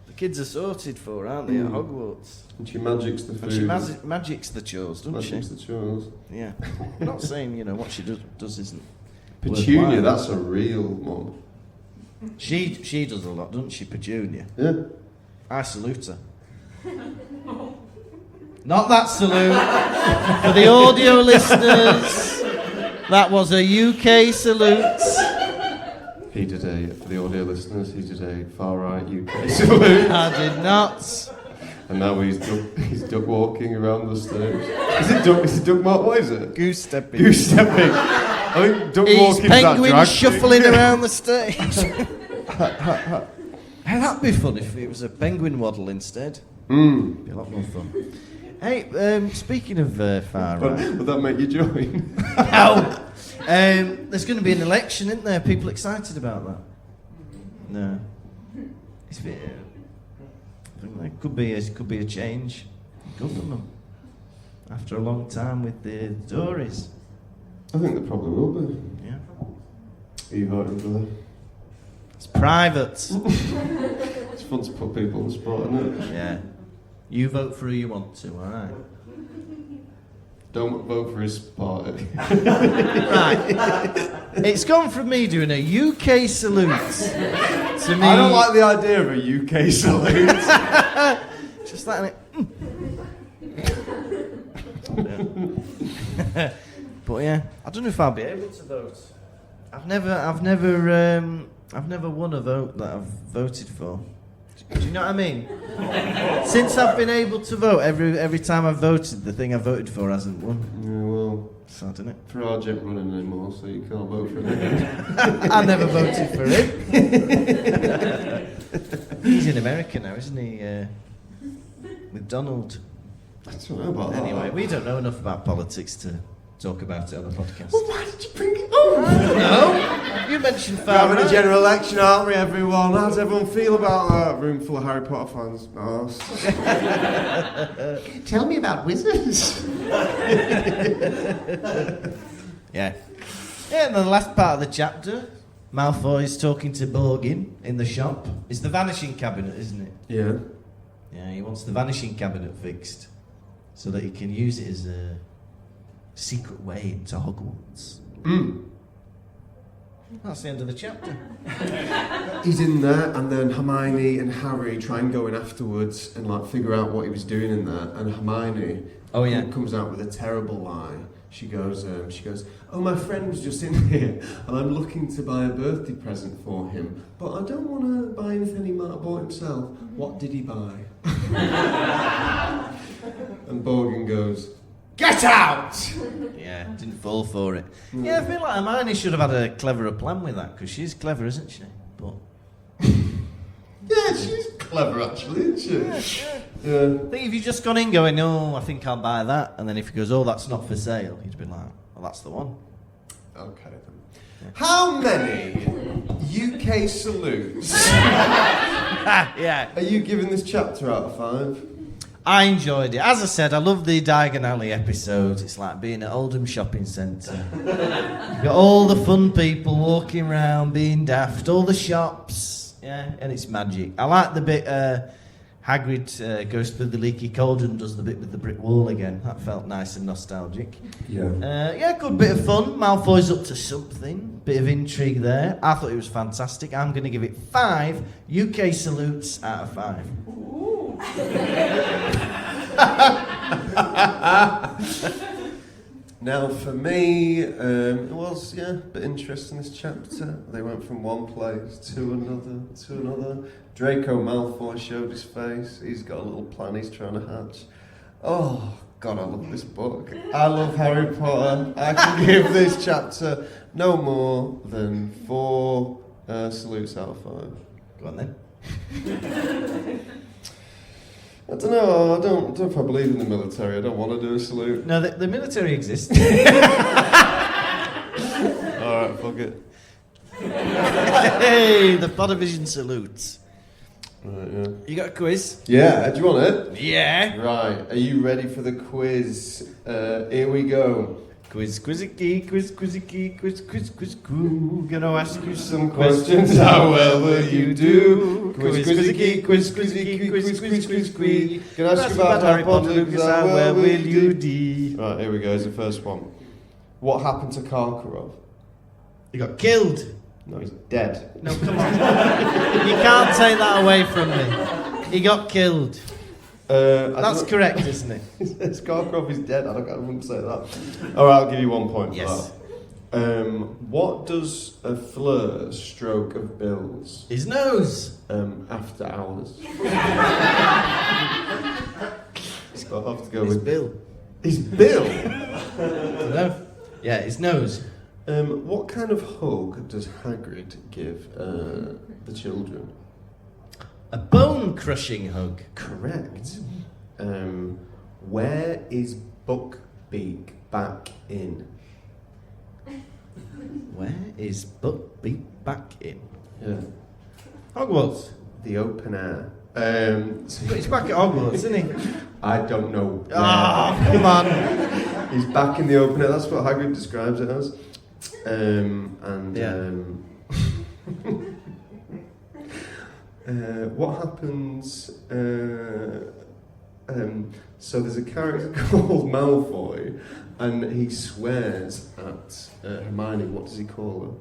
the kids are sorted for, aren't they, at Hogwarts? And she magics the food. And she magics the chores, doesn't Magics she? the chores. Yeah. I'm not saying, what she does isn't Petunia, worthwhile. that's a real mum. She does a lot, doesn't she, Petunia? Yeah. I salute her. Not that salute. For the audio listeners, that was a UK salute. He did for the audio listeners, he did a far-right UK salute. I did not. And now he's duck walking around the stage. Is it duck walk? What is it? Goose stepping. Goose stepping. I think duck He's walking is that penguin drag shuffling thing. around the stage. Hey, that'd be fun if it was a penguin waddle instead. Be a lot more fun. Hey, speaking of far right, Would that make you join? no. There's going to be an election, isn't there? People excited about that? No. It's a bit, I think there could be a change in government after a long time with the Tories. I think there probably will be. Yeah. Are you voting for them? It's private. It's fun to put people on the spot, isn't it? Yeah. You vote for who you want to, alright? Don't vote for his party. Right. It's gone from me doing a UK salute to me. I don't like the idea of a UK salute. Just like that. But yeah, I don't know if I'll be able to vote. I've never won a vote that I've voted for. Do you know what I mean? Since I've been able to vote, every time I've voted, the thing I voted for hasn't won. Yeah, well, Sad, isn't it? Farage ain't running anymore, so you can't vote for him. I never voted for him. He's in America now, isn't he? With Donald. I don't know about that. Anyway, we don't know enough about politics to talk about it on the podcast. Well, why did you bring it up? I don't know. You mentioned We're far having a right. general election, aren't we, everyone? How does everyone feel about that? Room full of Harry Potter fans. Nice. Tell me about wizards. Yeah. Yeah, and the last part of the chapter, Malfoy's talking to Borgin in the shop. It's the vanishing cabinet, isn't it? Yeah. Yeah, he wants the vanishing cabinet fixed so that he can use it as a secret way into Hogwarts. That's the end of the chapter. He's in there, and then Hermione and Harry try and go in afterwards and like figure out what he was doing in there. And Hermione comes out with a terrible lie. She goes, "Oh, my friend was just in here, and I'm looking to buy a birthday present for him, but I don't want to buy anything he might have bought himself. What did he buy?" And Borgin goes, "Get out!" Yeah, didn't fall for it. Yeah, I feel like Hermione should have had a cleverer plan with that, because she's clever, isn't she? But Yeah, she's clever actually, isn't she? Yeah. I think if you'd just gone in going, "No, I think I'll buy that," and then if he goes, "Oh, that's not for sale," you'd be like, "Well, that's the one." Okay then. How many UK salutes Yeah. are you giving this chapter out of 5? I enjoyed it. As I said, I love the Diagon Alley episodes. It's like being at Oldham Shopping Centre. You've got all the fun people walking around, being daft, all the shops. Yeah, and it's magic. I like the bit Hagrid goes through the leaky cauldron, does the bit with the brick wall again. That felt nice and nostalgic. Yeah. Yeah, good bit of fun. Malfoy's up to something. Bit of intrigue there. I thought it was fantastic. I'm going to give it 5 UK salutes out of 5. Now for me, it was a bit interesting this chapter. They went from one place to another. Draco Malfoy showed his face. He's got a little plan he's trying to hatch. Oh God, I love this book. I love Harry Potter. I can give this chapter no more than 4 salutes out of 5. Go on then. I don't know. I don't know if I believe in the military. I don't want to do a salute. No, the military exists. All right, fuck it. Hey, the Pottervision salute. Right, yeah. You got a quiz? Yeah. Do you want it? Yeah. Right. Are you ready for the quiz? Here we go. Quiz, quizzicky, quiz, quizzicky, quiz, quoo. Gonna ask you some Questions, however you do. Quiz, quizzicky, quiz, quizzicky, quiz. Can I ask you about Harry Potter, Lucas? Where will you be? Right, here we go. Here's the first one. What happened to Karkaroff? You got killed. No, he's dead. No, come on. You can't take that away from me. He got killed. That's correct, isn't it? Karkaroff is dead. I wouldn't say that. All right, I'll give you 1 point for Yes. that. What does a Fleur stroke of Bill's His nose. after hours? So I'll have to go His with bill. his bill. No? Yeah, his nose. What kind of hug does Hagrid give the children? A bone-crushing hug. Correct. Where is Buckbeak back in? Where is Buckbeak back in? Yeah. Hogwarts. The open air. But he's back at Hogwarts, isn't he? I don't know. Ah, come on. He's back in the open air. That's what Hagrid describes it as. What happens? So there's a character called Malfoy, and he swears at Hermione. What does he call her?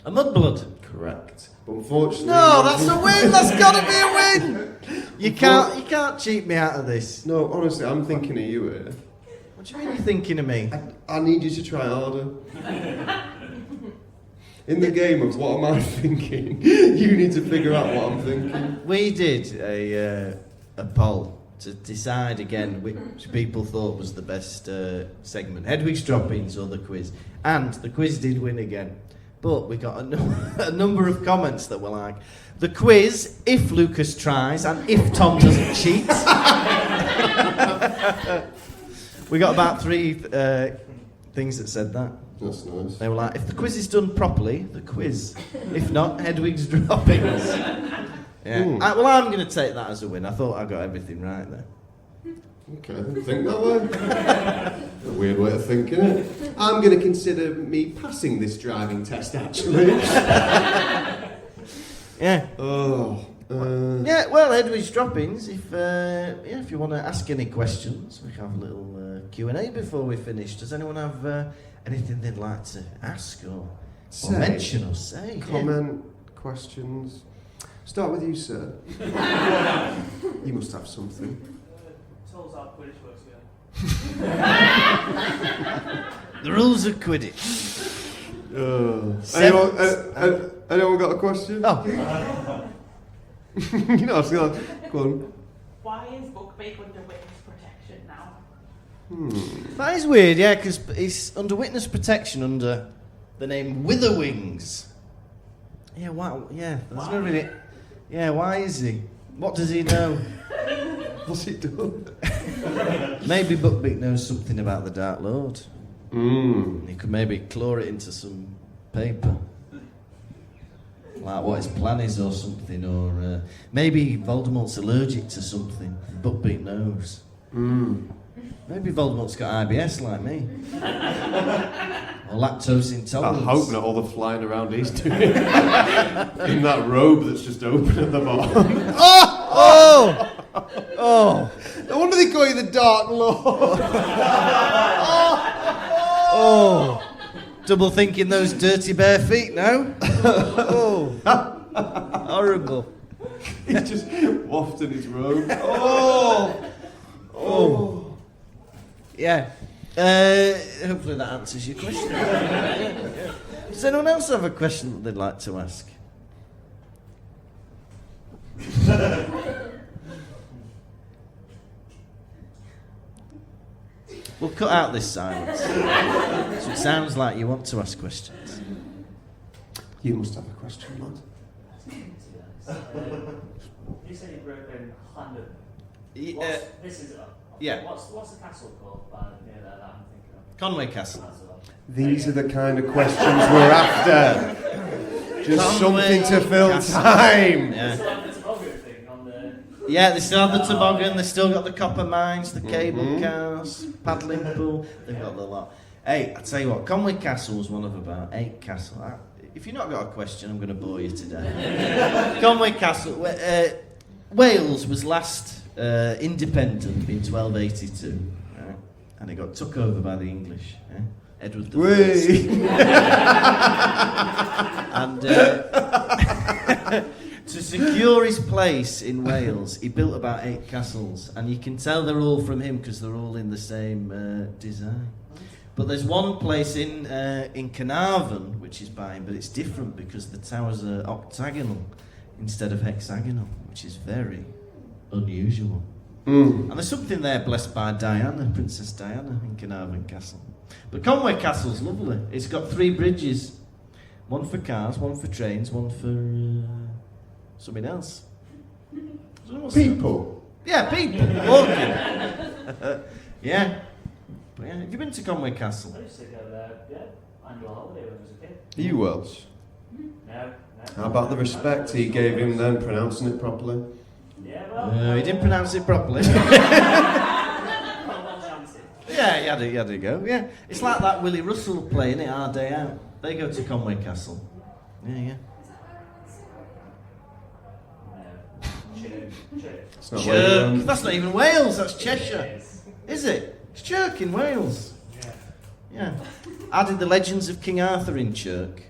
A mudblood. Correct. But unfortunately, No, that's a win. That's got to be a win. You can't cheat me out of this. No, honestly, I'm thinking of you here. What do you mean you're thinking of me? I need you to try harder. In the game of what am I thinking, you need to figure out what I'm thinking. We did a poll to decide again which people thought was the best segment, Hedwig's Drop-Ins or the quiz. And the quiz did win again. But we got a number of comments that were like, the quiz, if Lucas tries and if Tom doesn't cheat. We got about 3 things that said that. That's nice. They were like, if the quiz is done properly, the quiz. If not, Hedwig's Droppings. Yeah. Well, I'm going to take that as a win. I thought I got everything right there. Okay, I didn't think that way. A weird way of thinking it. I'm going to consider me passing this driving test, actually. Yeah. Oh. Yeah, well, Hedwig's Droppings, if you want to ask any questions, we can have a little Q&A before we finish. Does anyone have anything they'd like to ask or mention or say? Comment, questions. Start with you, sir. You must have something. Tell us how Quidditch works again. The rules of Quidditch. Anyone got a question? Oh, You know, go on. Why is Buckbeak under witness protection now? that is weird, yeah, because he's under witness protection under the name Witherwings. Yeah, wow, yeah, there's no really... Yeah, why is he? What does he know? What's he done? Maybe Buckbeak knows something about the Dark Lord. He could maybe claw it into some paper. Like what his plan is or something, or maybe Voldemort's allergic to something. Buckbeak knows. Maybe Voldemort's got IBS like me. Or lactose intolerance. I hope not all the flying around he's doing. In that robe that's just open at the bottom. Oh! No wonder they call you the Dark Lord. Oh! Double thinking those dirty bare feet now. Oh! Horrible. He's just wafting his robe. Oh! Yeah. Hopefully that answers your question. Yeah. Does anyone else have a question that they'd like to ask? We'll cut out this silence. So it sounds like you want to ask questions. You must have a question, lad. You said you grew up in London. Yeah. What's the castle called near there that I'm thinking of? Conway Castle. That's the one. These are the kind of questions we're after. Just Conway something to fill Castle. time. Yeah. So like the toboggan thing on the... Yeah, they still have the toboggan, they still got the copper mines, the cable cars, paddling pool, they've got the lot. Hey, I tell you what, Conway Castle was one of about 8 castles. If you've not got a question, I'm going to bore you today. Conway Castle, Wales was last independent in 1282, right? And it got took over by the English. Edward the First. And to secure his place in Wales, he built about 8 castles, and you can tell they're all from him because they're all in the same design. But there's one place in Carnarvon which is buying, but it's different because the towers are octagonal instead of hexagonal, which is very unusual. And there's something there blessed by Diana, Princess Diana, in Carnarvon Castle. But Conway Castle's lovely. It's got 3 bridges. One for cars, one for trains, one for something else. I don't know what's People. Yeah, people walking. Yeah. But yeah, have you been to Conway Castle? I used to go there, yeah, annual holiday when I was a kid. Are you Welsh? No. How about the respect he gave him then, pronouncing it properly? Yeah, well. He didn't pronounce it properly. Well, chance it. Yeah, he had to go. Yeah, it's like that Willie Russell play, innit? Our Day Out. They go to Conway Castle. Yeah. It's not Chirk. That's not even Wales. That's Cheshire. Yes. Is it? It's Chirk in Wales. Yeah. Yeah. I did the Legends of King Arthur in Chirk.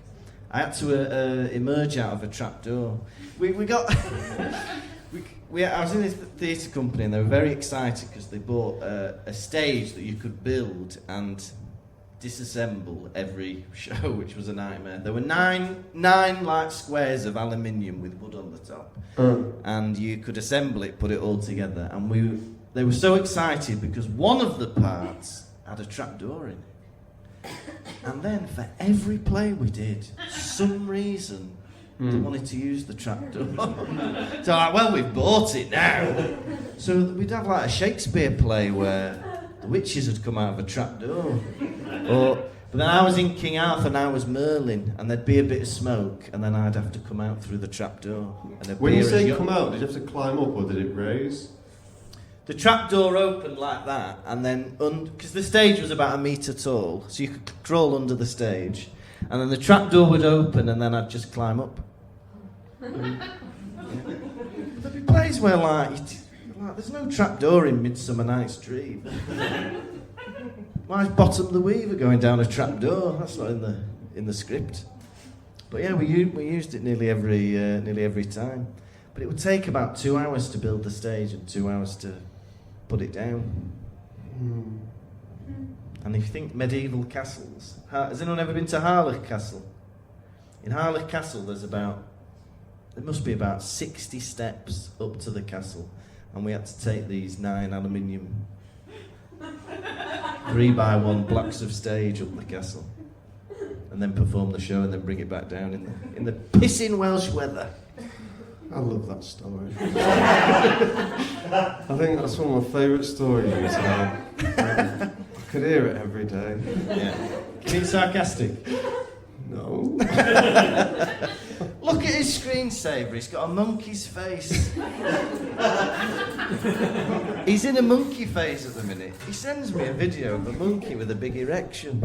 I had to emerge out of a trapdoor. We got. I was in this theatre company and they were very excited because they bought a stage that you could build and disassemble every show, which was a nightmare. There were nine like squares of aluminium with wood on the top, and you could assemble it, put it all together. And they were so excited because one of the parts had a trapdoor in it. And then for every play we did, some reason they wanted to use the trapdoor. So like, well, we've bought it now. So we'd have like a Shakespeare play where the witches had come out of a trapdoor. But then I was in King Arthur and I was Merlin, and there'd be a bit of smoke, and then I'd have to come out through the trapdoor. And When you say come out, did you have to climb up or did it raise? The trapdoor opened like that, and then because the stage was about 1 metre tall, so you could crawl under the stage, and then the trapdoor would open, and then I'd just climb up. There'd be plays where like there's no trapdoor in Midsummer Night's Dream. Why is Bottom the Weaver going down a trapdoor? That's not in the script. But yeah, we used it nearly every time. But it would take about 2 hours to build the stage and 2 hours to put it down. And if you think medieval castles, has anyone ever been to Harlech Castle? In Harlech Castle, there must be about 60 steps up to the castle, and we had to take these 9 aluminium 3x1 blocks of stage up the castle, and then perform the show, and then bring it back down in the pissing Welsh weather. I love that story. I think that's one of my favourite stories you tell. I could hear it every day. Yeah. Being sarcastic. No. Look at his screensaver, he's got a monkey's face. He's in a monkey phase at the minute. He sends me a video of a monkey with a big erection.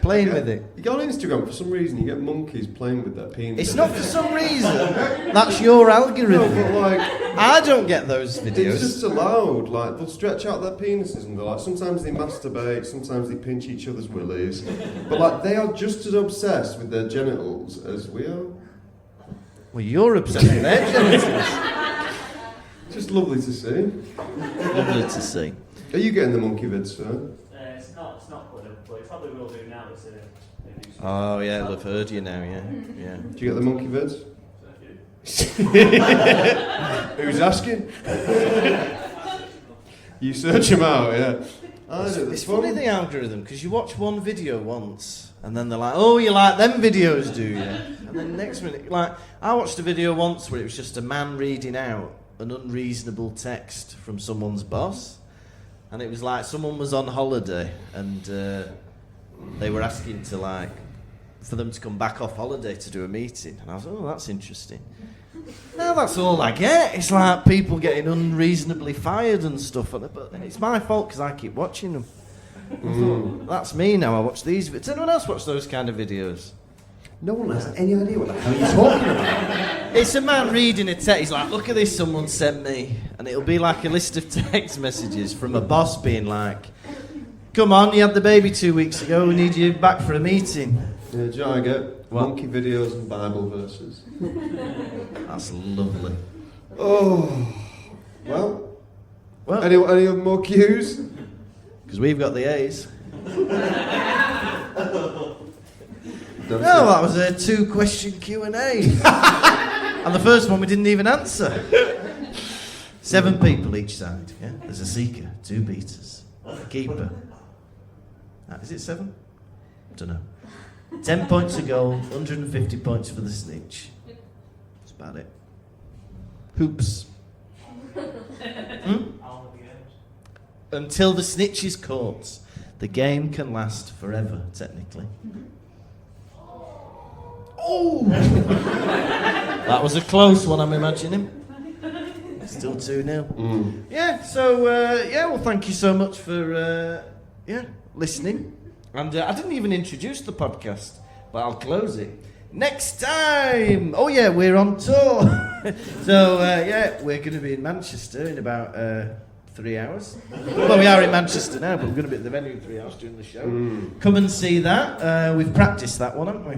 Playing with it. You go on Instagram, for some reason you get monkeys playing with their penis. It's not for some reason. That's your algorithm. No, but like, I don't get those it's videos. just allowed. Like, they'll stretch out their penises and they're like, sometimes they masturbate, sometimes they pinch each other's willies. But like, they are just as obsessed with their genitals as we are. Well, you're obsessed with their genitals. Just lovely to see. Lovely to see. Are you getting the monkey vid, sir? It's not put up, but it probably will do now. It's Oh yeah, they'll have heard you now, yeah. Do you get the monkey vids? Who's asking? You search them out, yeah. It's funny the algorithm, because you watch one video once and then they're like, oh, you like them videos, do you? And then next minute, like, I watched a video once where it was just a man reading out an unreasonable text from someone's boss, and it was like someone was on holiday and they were asking for them to come back off holiday to do a meeting, and I was, oh, that's interesting. Now that's all I get. It's like people getting unreasonably fired and stuff, but it's my fault because I keep watching them. I thought, that's me now. I watch these. Does anyone else watch those kind of videos? No one has any idea what the hell you're talking about. It's a man reading a text. He's like, look at this someone sent me, and it'll be like a list of text messages from a boss being like, come on, you had the baby 2 weeks ago. We need you back for a meeting. Yeah, do you know I get monkey videos and Bible verses? That's lovely. Oh, well. Any more cues? Because we've got the A's. No, that was a 2-question Q&A. And the first one we didn't even answer. 7 people each side. Yeah, there's a seeker, 2 beaters, a keeper. Is it 7? Don't know. 10 points a goal, 150 points for the snitch. That's about it. Hoops. Until the snitch is caught, the game can last forever, technically. Oh! That was a close one, I'm imagining. Still 2-0. Yeah, so, well, thank you so much for, listening. And I didn't even introduce the podcast, but I'll close it. Next time! Oh, yeah, we're on tour. So, we're going to be in Manchester in about 3 hours. Well, we are in Manchester now, but we're going to be at the venue in 3 hours during the show. Come and see that. We've practiced that one, haven't we?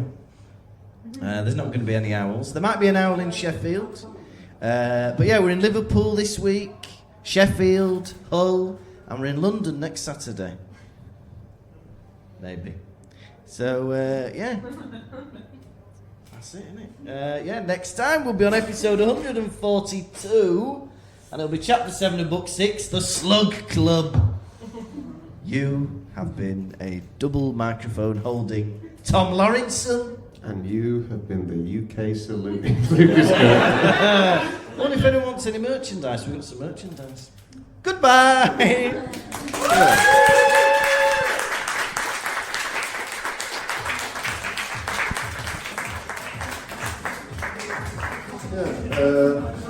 There's not going to be any owls. There might be an owl in Sheffield. But yeah, we're in Liverpool this week, Sheffield, Hull, and we're in London next Saturday. Maybe. So, that's it, isn't it? Next time we'll be on episode 142, and it'll be chapter 7 of book 6, The Slug Club. You have been a double microphone holding Tom Lawrenson. And you have been the UK saluting Lucas Kirk. Well, if anyone wants any merchandise, we've got some merchandise. Goodbye!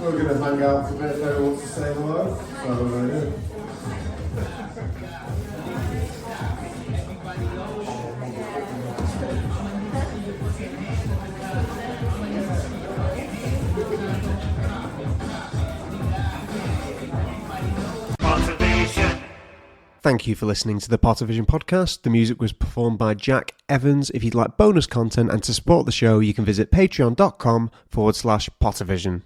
We're going to hang out for a bit if anyone wants to say hello. So, Thank you for listening to the Pottervision podcast. The music was performed by Jack Evans. If you'd like bonus content and to support the show, you can visit patreon.com/Pottervision.